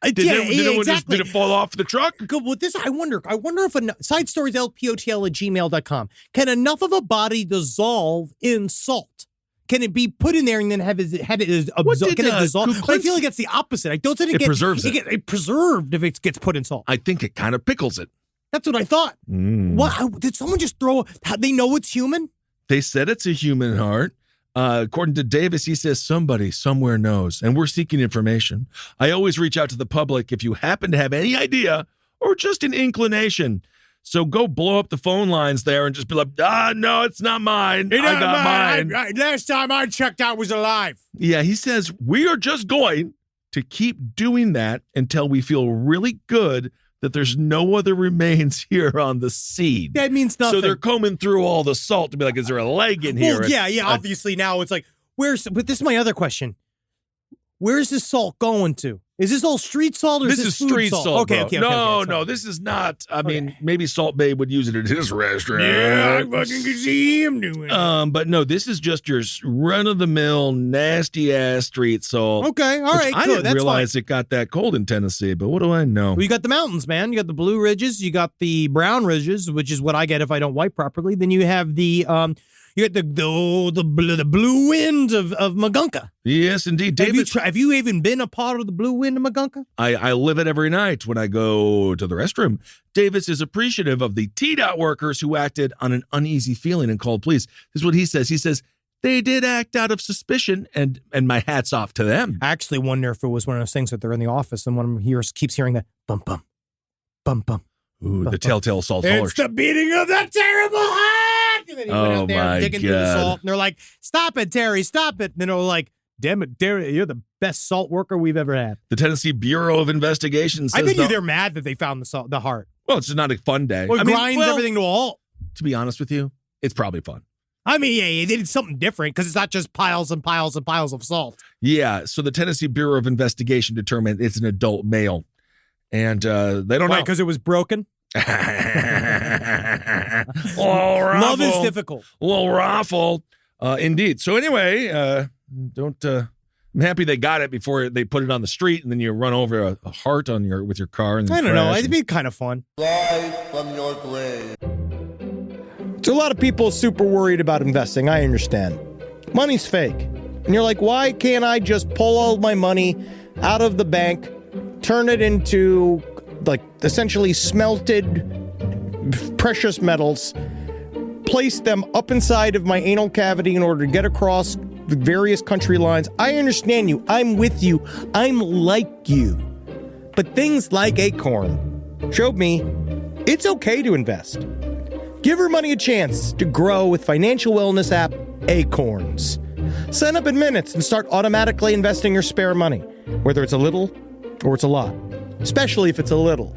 Did it fall off the truck? Good. With this, I wonder if side stories lpotl@gmail.com. Can enough of a body dissolve in salt? Can it be put in there and then have it absorb? Can it dissolve? I feel like it's the opposite. I don't think it preserves it. It preserved if it gets put in salt. I think it kind of pickles it. That's what I thought. What did someone just throw? They know it's human. They said it's a human heart. According to Davis, he says somebody somewhere knows, and we're seeking information. I always reach out to the public if you happen to have any idea or just an inclination. So go blow up the phone lines there and just be like, no, it's not mine. I got mine. Last time I checked, I was alive. Yeah, he says we are just going to keep doing that until we feel really good that there's no other remains here on the scene. That means nothing. So they're combing through all the salt to be like, is there a leg in here? Well, yeah. Obviously now it's like, but this is my other question. Where is this salt going to? Is this all street salt or is this food street salt? Okay. No, this is not. I mean, maybe Salt Bae would use it at his restaurant. Yeah, I fucking could see him doing it. But no, this is just your run-of-the-mill, nasty-ass street salt. Okay, all right, I cool. didn't realize it got that cold in Tennessee, but what do I know? Well, you got the mountains, man. You got the Blue Ridges. You got the Brown Ridges, which is what I get if I don't wipe properly. Then you have the the blue wind of Magunka. Yes, indeed. David, have you even been a part of the blue wind of Magunka? I live it every night when I go to the restroom. Davis is appreciative of the TDOT workers who acted on an uneasy feeling and called police. This is what he says. He says, they did act out of suspicion, and my hat's off to them. I actually wonder if it was one of those things that they're in the office and one of them keeps hearing that bum, bum, bum, bum. Ooh, the telltale salt horse. It's the beating of the terrible heart. And then he went out there digging through the salt, and they're like, "Stop it, Terry! Stop it!" And then they're like, "Damn it, Terry! You're the best salt worker we've ever had." The Tennessee Bureau of Investigation says, I bet they're mad that they found the heart. Well, it's not a fun day. Well, it grinds everything to a halt. To be honest with you, it's probably fun. I mean, yeah, they did something different because it's not just piles and piles and piles of salt. Yeah. So the Tennessee Bureau of Investigation determined it's an adult male, and they don't know because it was broken. Love is difficult. Little raffle, indeed. So anyway, I'm happy they got it before they put it on the street, and then you run over a heart with your car. And I don't know. It'd be kind of fun. Live from your grave. So a lot of people are super worried about investing. I understand. Money's fake, and you're like, why can't I just pull all my money out of the bank, turn it into like essentially smelted precious metals, place them up inside of my anal cavity in order to get across the various country lines? I understand you. I'm with you. I'm like you. But things like Acorn showed me it's okay to invest. Give your money a chance to grow with financial wellness app Acorns. Sign up in minutes and start automatically investing your spare money, whether it's a little or it's a lot, especially if it's a little.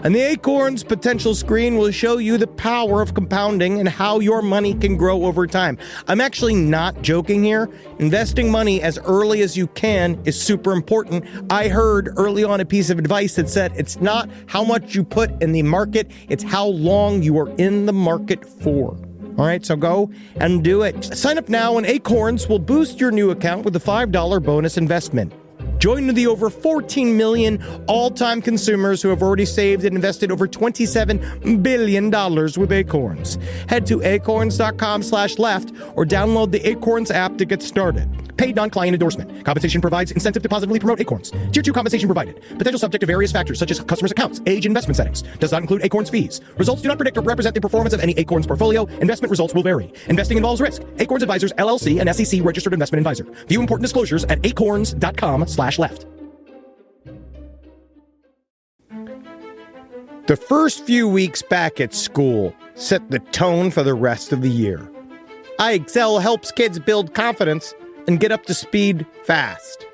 And the Acorns potential screen will show you the power of compounding and how your money can grow over time. I'm actually not joking here. Investing money as early as you can is super important. I heard early on a piece of advice that said it's not how much you put in the market, it's how long you are in the market for. All right, so go and do it. Sign up now and Acorns will boost your new account with a $5 bonus investment. Join the over 14 million all-time consumers who have already saved and invested over $27 billion with Acorns. Head to acorns.com/left or download the Acorns app to get started. Paid non-client endorsement. Compensation provides incentive to positively promote Acorns. Tier 2 compensation provided. Potential subject to various factors such as customers' accounts, age, investment settings. Does not include Acorns fees. Results do not predict or represent the performance of any Acorns portfolio. Investment results will vary. Investing involves risk. Acorns Advisors, LLC, an SEC registered investment advisor. View important disclosures at acorns.com/left. The first few weeks back at school set the tone for the rest of the year. iExcel helps kids build confidence and get up to speed fast.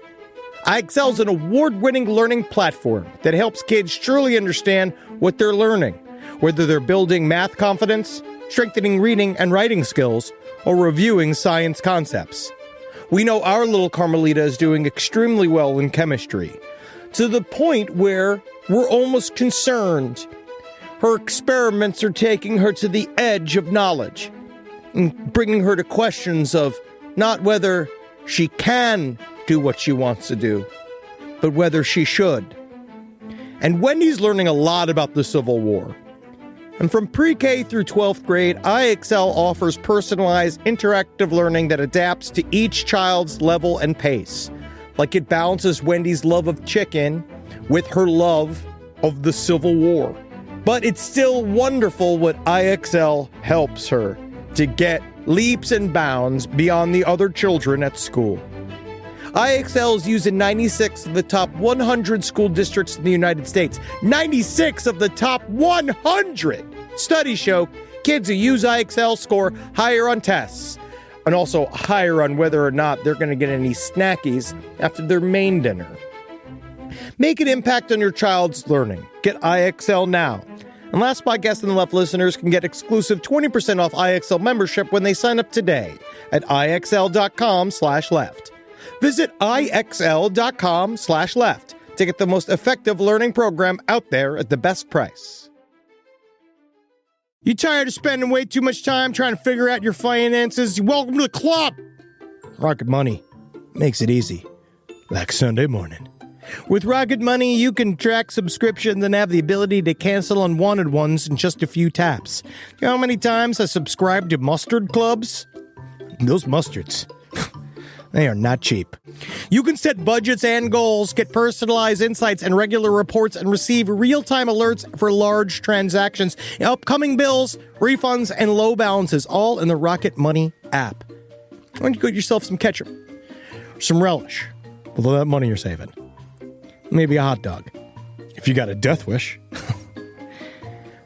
iExcel is an award-winning learning platform that helps kids truly understand what they're learning, whether they're building math confidence, strengthening reading and writing skills, or reviewing science concepts. We know our little Carmelita is doing extremely well in chemistry, to the point where we're almost concerned. Her experiments are taking her to the edge of knowledge and bringing her to questions of not whether she can do what she wants to do, but whether she should. And Wendy's learning a lot about the Civil War. And from pre-K through 12th grade, IXL offers personalized interactive learning that adapts to each child's level and pace. Like it balances Wendy's love of chicken with her love of the Civil War. But it's still wonderful what IXL helps her to get leaps and bounds beyond the other children at school. IXL is used in 96 of the top 100 school districts in the United States. 96 of the top 100! Studies show kids who use IXL score higher on tests, and also higher on whether or not they're going to get any snackies after their main dinner. Make an impact on your child's learning. Get IXL now. And Last Podcast on the Left listeners can get exclusive 20% off IXL membership when they sign up today at IXL.com/left. Visit IXL.com/left to get the most effective learning program out there at the best price. You tired of spending way too much time trying to figure out your finances? Welcome to the club! Rocket Money makes it easy, like Sunday morning. With Rocket Money, you can track subscriptions and have the ability to cancel unwanted ones in just a few taps. You know how many times I subscribed to mustard clubs? Those mustards. They are not cheap. You can set budgets and goals, get personalized insights and regular reports, and receive real-time alerts for large transactions, upcoming bills, refunds, and low balances, all in the Rocket Money app. Why don't you get yourself some ketchup, some relish, with all that money you're saving? Maybe a hot dog, if you got a death wish.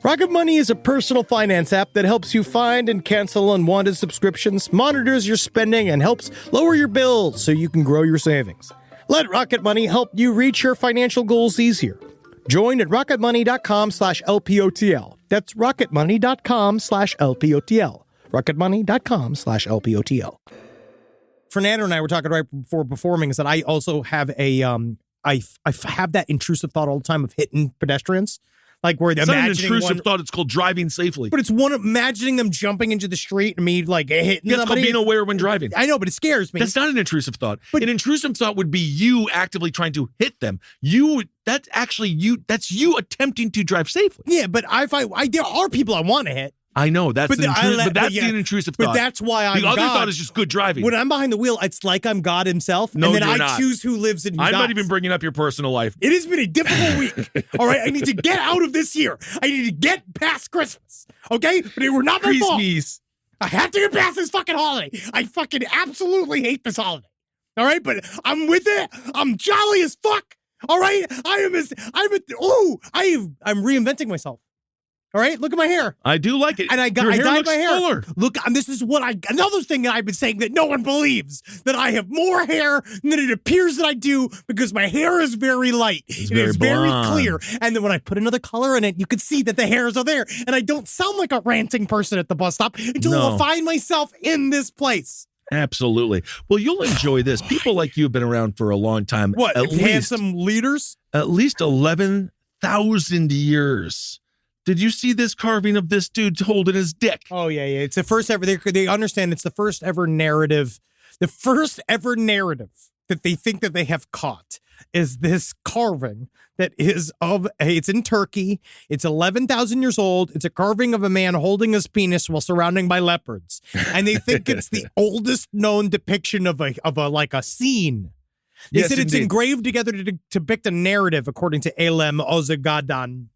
Rocket Money is a personal finance app that helps you find and cancel unwanted subscriptions, monitors your spending, and helps lower your bills so you can grow your savings. Let Rocket Money help you reach your financial goals easier. Join at rocketmoney.com/LPOTL. That's rocketmoney.com/LPOTL. rocketmoney.com/LPOTL. Fernando and I were talking right before performing is that I also have a, I have that intrusive thought all the time of hitting pedestrians. Like where it's imagining not an intrusive thought. It's called driving safely. But it's one of imagining them jumping into the street and me like hitting That's somebody. called being aware when driving. I know, but it scares me. That's not an intrusive thought. But an intrusive thought would be you actively trying to hit them. That's you attempting to drive safely. Yeah, but there are people I want to hit. I know that's the intrusive thought. But that's why I'm the other God. thought is just good driving. When I'm behind the wheel, it's like I'm God himself, No, and then you're I not. choose who lives in I'm God's. not even bringing up your personal life. It has been a difficult week. All right, I need to get out of this year. I need to get past Christmas. Okay, but it were not my fault. I have to get past this fucking holiday. I fucking absolutely hate this holiday. All right, but I'm with it. I'm jolly as fuck. All right, I'm reinventing myself. All right, look at my hair. I do like it. And I dyed my hair. Fuller. Look, this is another thing that I've been saying that no one believes, that I have more hair than it appears that I do because my hair is very light. It is very clear. And then when I put another color in it, you can see that the hairs are there. And I don't sound like a ranting person at the bus stop until I find myself in this place. Absolutely. Well, you'll enjoy this. People like you have been around for a long time. What, handsome leaders? At least 11,000 years. Did you see this carving of this dude holding his dick? Oh, yeah. It's the first ever. They understand it's the first ever narrative. The first ever narrative that they think that they have caught is this carving that is it's in Turkey. It's 11,000 years old. It's a carving of a man holding his penis while surrounded by leopards. And they think it's the oldest known depiction of a scene. They said it's engraved together to depict a narrative, according to Elam Ozagadan.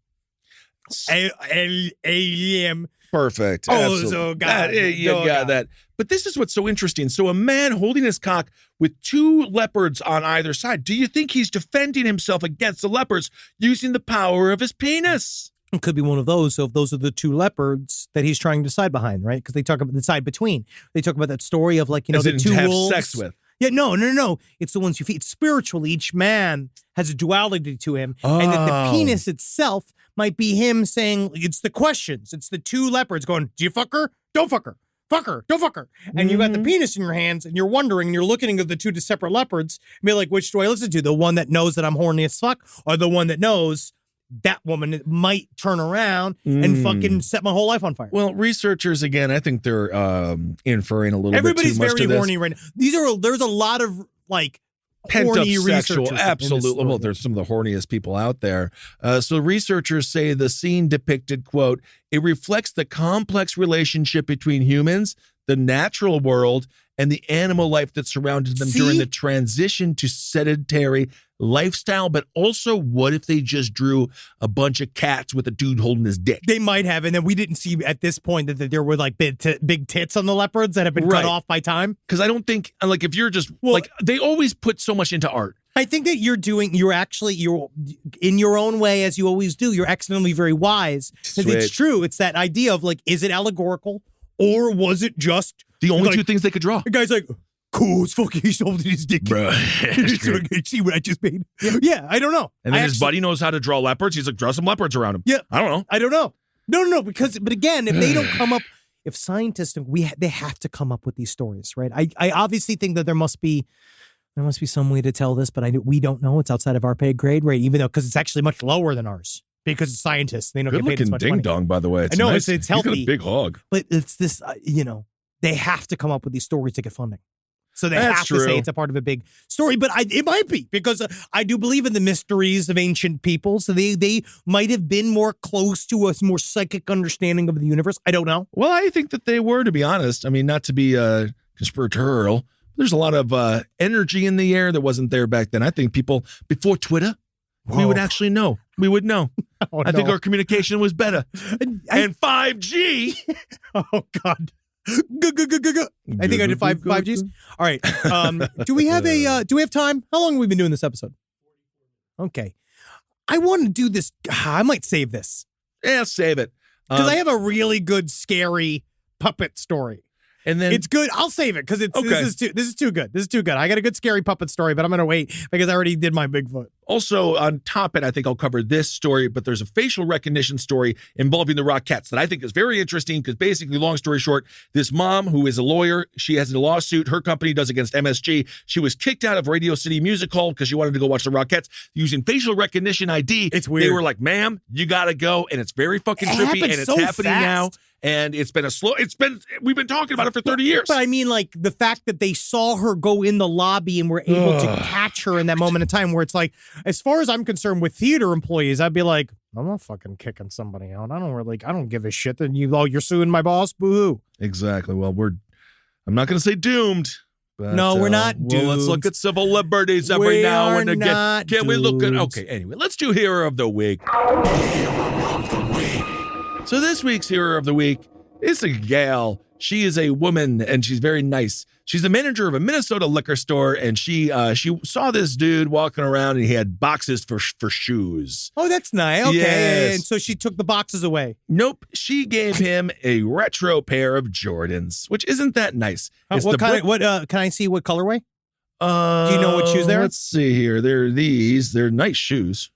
Alien. Perfect. Oh, God. You got that. But this is what's so interesting. So a man holding his cock with two leopards on either side. Do you think he's defending himself against the leopards using the power of his penis? It could be one of those. So if those are the two leopards that he's trying to decide behind, right? Because they talk about the side between. They talk about that story of the two have wolves. Sex with. Yeah, no. It's the ones you feed. Spiritually, each man has a duality to him. Oh. And that the penis itself might be him saying, it's the questions. It's the two leopards going, do you fuck her? Don't fuck her. fuck her, don't fuck her. And you got the penis in your hands and you're wondering, and you're looking at the two separate leopards, and be like, which do I listen to? The one that knows that I'm horny as fuck, or the one that knows that woman might turn around and fucking set my whole life on fire? Well, researchers, again, I think they're inferring a little Everybody's bit too much very to this. horny right now. There's a lot of like Pent-up horny sexual, researchers in this absolutely. story. Well, there's some of the horniest people out there. So researchers say the scene depicted, quote, it reflects the complex relationship between humans, the natural world, and the animal life that surrounded them during the transition to sedentary lifestyle. But also, what if they just drew a bunch of cats with a dude holding his dick? They might have, and then we didn't see at this point that there were like big tits on the leopards that have been cut off by time. Because I don't think, like, if you're just, like, they always put so much into art. I think that you're in your own way, as you always do, you're accidentally very wise. Because it's true. It's that idea of like, is it allegorical or was it just the only like, two things they could draw? The guy's like, cool, it's fucking, he's holding his dick. Bro. See what I just made? Yeah, I don't know. And then his buddy knows how to draw leopards. He's like, draw some leopards around him. Yeah. I don't know. No, but again, if they don't come up, if scientists, they have to come up with these stories, right? I obviously think that there must be some way to tell this, but we don't know. It's outside of our pay grade, right? Even though, because it's actually much lower than ours. Because it's scientists, they don't get paid as much money. Good looking ding dong, by the way. I know, nice. it's healthy. He's got a big hog. But it's this, they have to come up with these stories to get funding. So they That's have true. to say it's a part of a big story. But it might be, because I do believe in the mysteries of ancient people. So they might have been more close to a more psychic understanding of the universe. I don't know. Well, I think that they were, to be honest. I mean, not to be conspiratorial. There's a lot of energy in the air that wasn't there back then. I think people, before Twitter, we would actually know. We would know. I think our communication was better. And 5G. Oh, God. I think I did 5Gs. All right. Do we have time? How long have we been doing this episode? Okay. I want to do this. I might save this. Yeah, save it. Because I have a really good, scary puppet story. And then it's good. I'll save it because this is too good. This is too good. I got a good scary puppet story, but I'm gonna wait because I already did my Bigfoot. Also, on top of it, I think I'll cover this story, but there's a facial recognition story involving the Rockettes that I think is very interesting because basically, long story short, this mom who is a lawyer, she has a lawsuit her company does against MSG. She was kicked out of Radio City Music Hall because she wanted to go watch the Rockettes using facial recognition ID. It's weird. They were like, ma'am, you gotta go. And it's very fucking trippy and it's so happening now. fast. And we've been talking about it for 30 years. But I mean, like, the fact that they saw her go in the lobby and were able to catch her in that moment in time where it's like, as far as I'm concerned with theater employees, I'd be like, I'm not fucking kicking somebody out. I don't give a shit that you're suing my boss. Boo-hoo. Exactly. Well, I'm not going to say doomed. But, no, we're not doomed. Well, let's look at civil liberties every now and again. Can we look at, okay, anyway, let's do Hero of the Week. So this week's Hero of the Week is a gal. She is a woman, and she's very nice. She's the manager of a Minnesota liquor store, and she saw this dude walking around, and he had boxes for shoes. Oh, that's nice. Okay, yes. And so she took the boxes away. Nope, she gave him a retro pair of Jordans, which isn't that nice. Can I see what colorway? Do you know what shoes they are? Let's see here. They're nice shoes.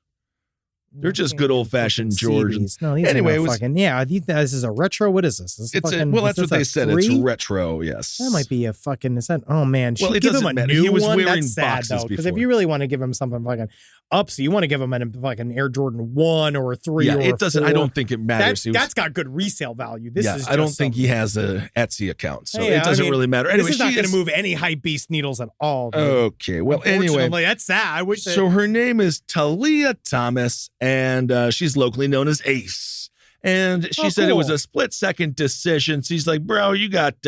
They're just good old-fashioned Jordans. No, these anyway, are fucking, this is a retro. What is this? That's what they said. 3? It's retro, yes. That might be a fucking, is that, oh man. Well, it give him doesn't a matter. new He was one? wearing That's sad, boxes though, because before. if you really want to give him something fucking upsy, you want to give him a fucking Air Jordan 1 or a 3 yeah, or it doesn't. 4. I don't think it matters. That's got good resale value. This is I don't think he has a Etsy account, so it doesn't really matter. Anyway, this is not going to move any hype beast needles at all. Dude. Okay, well, anyway. That's sad. I wish so her name is Talia Thomas, and she's locally known as Ace. And she said it was a split-second decision. She's like, bro, you got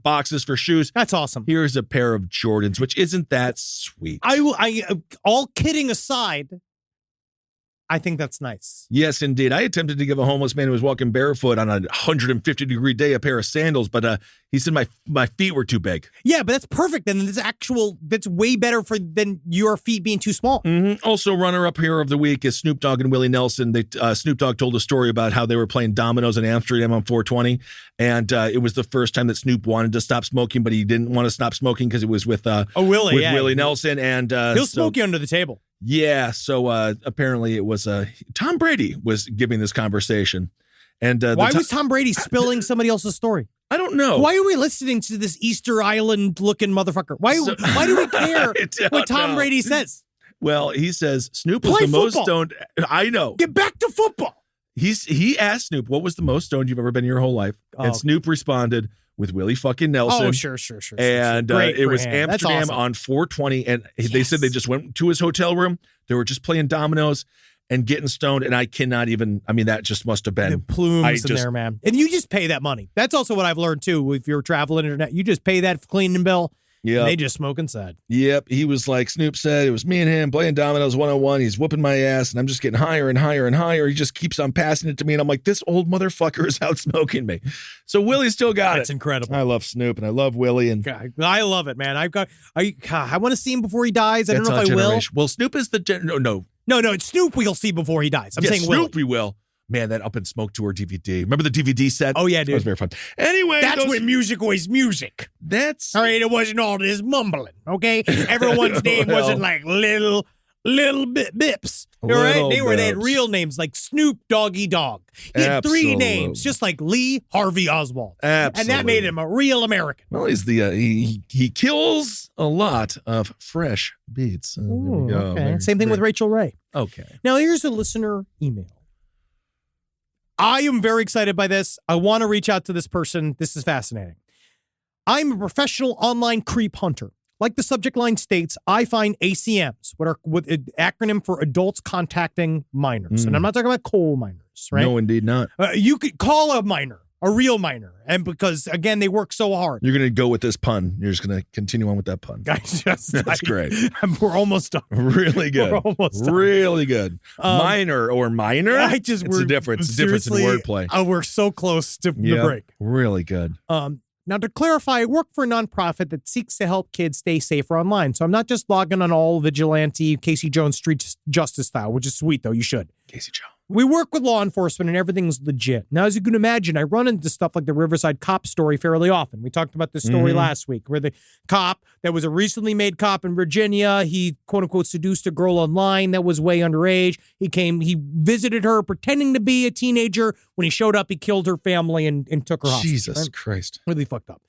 boxes for shoes. That's awesome. Here's a pair of Jordans, which isn't that sweet. I all kidding aside, I think that's nice. Yes, indeed. I attempted to give a homeless man who was walking barefoot on a 150-degree day a pair of sandals, but he said my feet were too big. Yeah, but that's perfect. Then that's way better than your feet being too small. Mm-hmm. Also, runner-up Hero of the Week is Snoop Dogg and Willie Nelson. Snoop Dogg told a story about how they were playing dominoes in Amsterdam on 420, and it was the first time that Snoop wanted to stop smoking, but he didn't want to stop smoking because it was with Willie Nelson, and he'll smoke you under the table. Yeah, so apparently it was Tom Brady was giving this conversation. And why was Tom Brady spilling somebody else's story? I don't know. Why are we listening to this Easter Island looking motherfucker? Why do we care what Tom Brady says? Well, he says Snoop was Play the most football. stoned. I know. Get back to football. He asked Snoop, what was the most stoned you've ever been in your whole life? And Snoop responded with Willie fucking Nelson. Oh, sure. And it was him. That's Amsterdam awesome. on 420. And they said they just went to his hotel room. They were just playing dominoes and getting stoned. And I cannot even, I mean, that just must have been. The plumes in there, man. And you just pay that money. That's also what I've learned, too. If you're traveling internet, you just pay that cleaning bill. Yeah, they just smoke inside. Yep. He was like, Snoop said, it was me and him playing dominoes 101. He's whooping my ass, and I'm just getting higher and higher and higher. He just keeps on passing it to me, and I'm like, this old motherfucker is out smoking me. So Willie still got it. That's incredible. I love Snoop, and I love Willie. And I love it, man. I want to see him before he dies. I don't know if I will. Well, Snoop is No, it's Snoop we'll see before he dies. I'm saying Snoop Willie. we will. Man, that Up in Smoke Tour DVD. Remember the DVD set? Oh, yeah, dude. That was very fun. Anyway. That's when music was music. All right, it wasn't all this mumbling, okay? Everyone's name wasn't like little bips. All right? They had real names like Snoop Doggy Dog. He had 3 names, just like Lee Harvey Oswald. Absolutely. And that made him a real American. Well, he's he kills a lot of fresh beats. There we go. Okay. Same thing with Rachel Ray. Okay. Now, here's a listener email. I am very excited by this. I want to reach out to this person. This is fascinating. I'm a professional online creep hunter. Like the subject line states, I find ACMs, what an acronym for adults contacting minors. And I'm not talking about coal miners, right? No, indeed not. You could call a minor, a real minor. And because, again, they work so hard. You're going to go with this pun. You're just going to continue on with that pun. That's great. We're almost done. Really good. We're almost done. Really good. Minor or minor? It's a difference. It's a difference in wordplay. We're so close to the break. Really good. Now, to clarify, I work for a nonprofit that seeks to help kids stay safer online. So I'm not just logging on all vigilante Casey Jones street justice style, which is sweet, though. You should. Casey Jones. We work with law enforcement and everything's legit. Now, as you can imagine, I run into stuff like the Riverside cop story fairly often. We talked about this story last week where the cop that was a recently made cop in Virginia, he quote unquote seduced a girl online that was way underage. He visited her pretending to be a teenager. When he showed up, he killed her family and took her hostage. Jesus Christ. Really fucked up.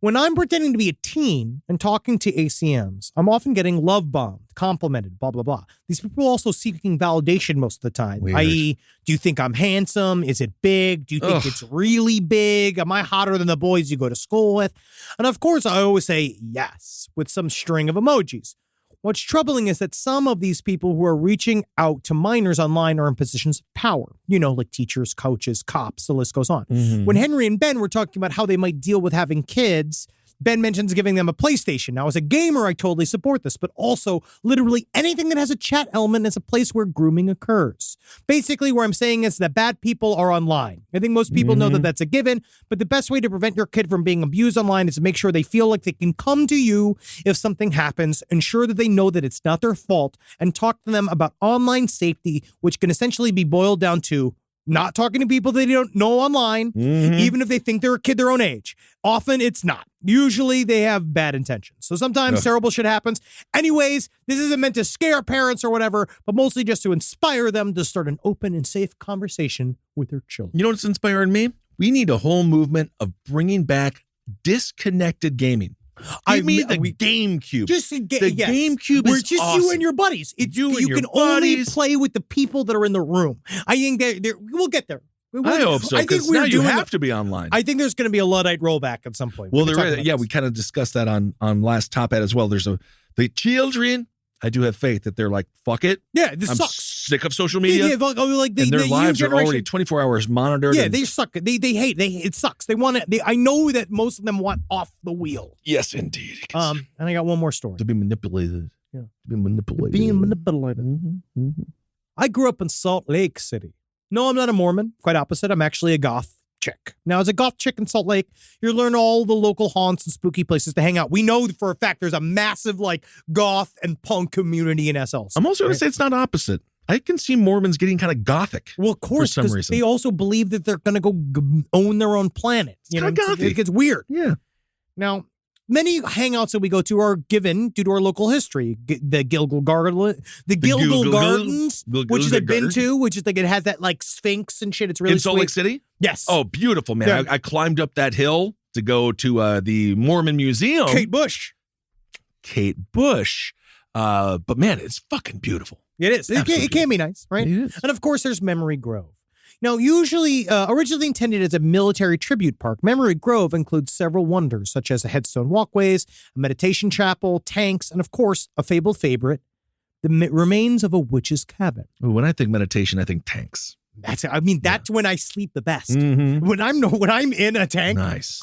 When I'm pretending to be a teen and talking to ACMs, I'm often getting love bombed, complimented, blah, blah, blah. These people are also seeking validation most of the time, i.e., do you think I'm handsome? Is it big? Do you think it's really big? Am I hotter than the boys you go to school with? And of course, I always say yes with some string of emojis. What's troubling is that some of these people who are reaching out to minors online are in positions of power, like teachers, coaches, cops, the list goes on. When Henry and Ben were talking about how they might deal with having kids, Ben mentions giving them a PlayStation. Now, as a gamer, I totally support this, but also literally anything that has a chat element is a place where grooming occurs. Basically, where I'm saying is that bad people are online. I think most people know that that's a given, but the best way to prevent your kid from being abused online is to make sure they feel like they can come to you if something happens, ensure that they know that it's not their fault, and talk to them about online safety, which can essentially be boiled down to not talking to people they don't know online, even if they think they're a kid their own age. Often it's not. Usually they have bad intentions. So sometimes terrible shit happens. Anyways, this isn't meant to scare parents or whatever, but mostly just to inspire them to start an open and safe conversation with their children. You know what's inspiring me? We need a whole movement of bringing back disconnected gaming. Give me the GameCube. GameCube Where is it's just awesome. you and your buddies. You can only play with the people that are in the room. I think we'll get there. I hope so, because now you have to be online. I think there's going to be a Luddite rollback at some point. Well, there is. Yeah, we kind of discussed that on last Top Hat as well. There's the children. I do have faith that they're like, fuck it. Yeah, this I'm sucks. sick of social media. Yeah, like and their lives are already 24 hours monitored. Yeah, they suck. They hate. It sucks. They want it. I know that most of them want off the wheel. Yes, indeed. And I got one more story. To be manipulated. Yeah. To be manipulated. Being manipulated. I grew up in Salt Lake City. No, I'm not a Mormon. Quite opposite. I'm actually a goth chick. Now, as a goth chick in Salt Lake, you learn all the local haunts and spooky places to hang out. We know for a fact there's a massive goth and punk community in SL. I'm also going to say it's not opposite. I can see Mormons getting kind of gothic. Well, of course, because they also believe that they're going to go own their own planet. It's kind of gothic. It gets weird. Yeah. Now, many hangouts that we go to are given due to our local history. The Gilgal Gardens, which I've been to, which is like it has that like Sphinx and shit. It's really in Salt Lake sweet. City. Yes. Oh, beautiful, man! Yeah. I climbed up that hill to go to the Mormon Museum. Kate Bush. But man, it's fucking beautiful. It is. It can be nice, right? It is. And of course, there's Memory Grove. Now, usually, originally intended as a military tribute park, Memory Grove includes several wonders, such as the headstone walkways, a meditation chapel, tanks, and of course, a fabled favorite, the remains of a witch's cabin. Ooh, when I think meditation, I think tanks. That's when I sleep the best. Mm-hmm. When I'm in a tank. Nice.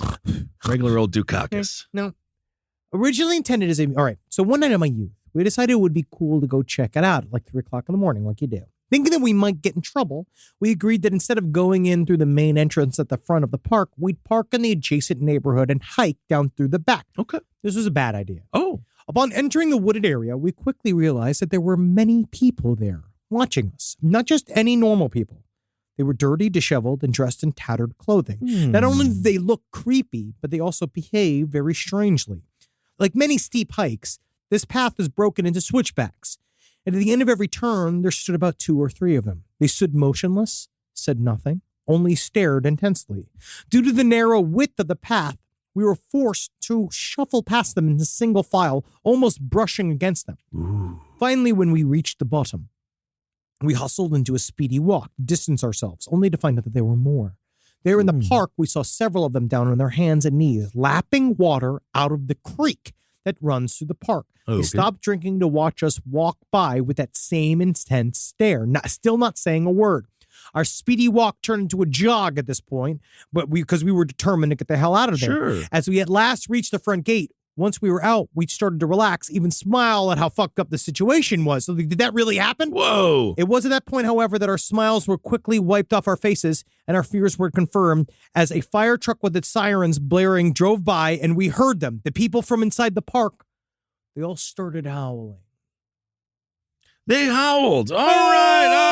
Regular old Dukakis. No. Originally intended as all right. So one night in my youth, we decided it would be cool to go check it out at like 3 o'clock in the morning, like you do. Thinking that we might get in trouble, we agreed that instead of going in through the main entrance at the front of the park, we'd park in the adjacent neighborhood and hike down through the back. Okay. This was a bad idea. Oh. Upon entering the wooded area, we quickly realized that there were many people there watching us, not just any normal people. They were dirty, disheveled, and dressed in tattered clothing. Not only did they look creepy, but they also behaved very strangely. Like many steep hikes, this path was broken into switchbacks. And at the end of every turn, there stood about 2 or 3 of them. They stood motionless, said nothing, only stared intensely. Due to the narrow width of the path, we were forced to shuffle past them in a single file, almost brushing against them. Ooh. Finally, when we reached the bottom, we hustled into a speedy walk, distanced ourselves, only to find out that there were more. There in the park, we saw several of them down on their hands and knees, lapping water out of the creek that runs through the park. They stopped drinking to watch us walk by with that same intense stare, still not saying a word. Our speedy walk turned into a jog at this point, but because we were determined to get the hell out of there. Sure. As we at last reached the front gate, once we were out, we started to relax, even smile at how fucked up the situation was. So did that really happen? Whoa. It was at that point, however, that our smiles were quickly wiped off our faces and our fears were confirmed as a fire truck with its sirens blaring drove by and we heard them. The people from inside the park, they all started howling. They howled. All right.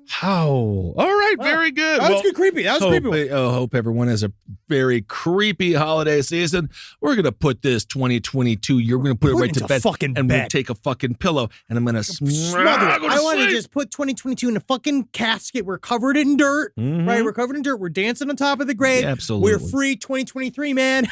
Howl. All right. Very good. That was good, creepy. That was creepy. Hope everyone has a very creepy holiday season. We're going to put this 2022 year. We're going to put it right to bed. And we'll take a fucking pillow and I'm going to smother it. I want to just put 2022 in a fucking casket. We're covered in dirt, right? We're covered in dirt. We're dancing on top of the grave. Yeah, absolutely. We're free 2023, man.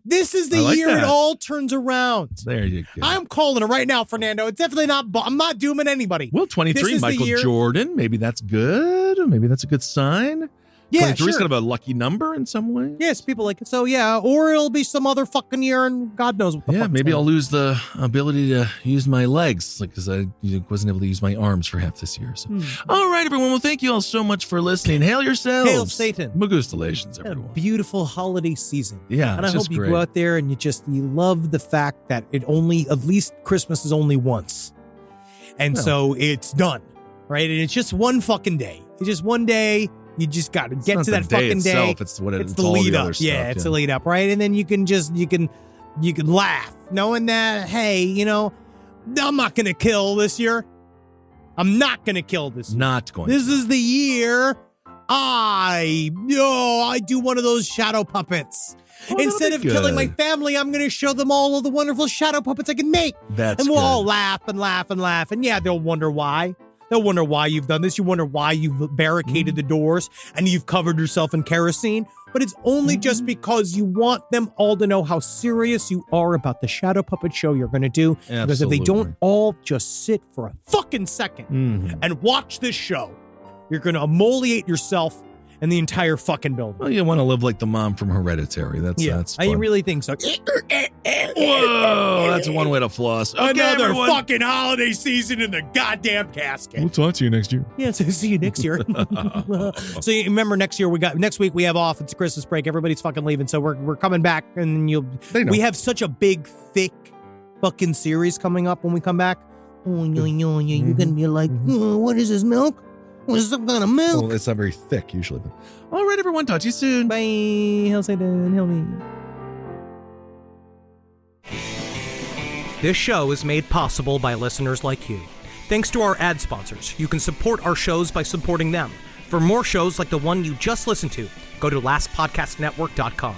This is the year it all turns around. There you go. I'm calling it right now, Fernando. It's definitely not, I'm not dooming anybody. Well, 23, Michael Jordan. Maybe that's good. Maybe that's a good sign. Yeah, 23 is sure. kind of a lucky number in some way. Yes, people like it. So, yeah, or it'll be some other fucking year and God knows what the fuck. Yeah, maybe I'll lose the ability to use my legs, like because I wasn't able to use my arms for half this year. So, all right, everyone. Well, thank you all so much for listening. Hail yourselves. Hail Satan. Magustalations, everyone. A beautiful holiday season. Yeah, and I just hope you great. go out there and you love the fact that at least Christmas is only once. And so it's done, right? And it's just one fucking day. It's just one day. You just got to get to that fucking day. It's what it's the all lead the up. other stuff, Yeah, it's the lead up, right? And then you can laugh knowing that, hey, I'm not going to kill this year. I'm not going to kill this year. Not going. This is the year I do one of those shadow puppets. Instead of killing my family, I'm going to show them all of the wonderful shadow puppets I can make. And we'll all laugh and laugh and laugh. And yeah, they'll wonder why. They'll wonder why you've done this. You wonder why you've barricaded the doors and you've covered yourself in kerosene. But it's only just because you want them all to know how serious you are about the shadow puppet show you're going to do. Absolutely. Because if they don't all just sit for a fucking second and watch this show, you're going to immolate yourself and the entire fucking building. Well, you want to live like the mom from Hereditary. That's I fun. really think so. Whoa, that's one way to floss. Okay, Another everyone. fucking holiday season in the goddamn casket. We'll talk to you next year. Yeah, so see you next year. So you remember next week we have off. It's a Christmas break. Everybody's fucking leaving, so we're coming back, and we have such a big, thick fucking series coming up when we come back. Oh, you're gonna be like, what is this milk? What is some kind of milk? Well, it's not very thick usually. But... All right, everyone. Talk to you soon. Bye. Hail Satan. Hail me. This show is made possible by listeners like you. Thanks to our ad sponsors, you can support our shows by supporting them. For more shows like the one you just listened to, go to lastpodcastnetwork.com.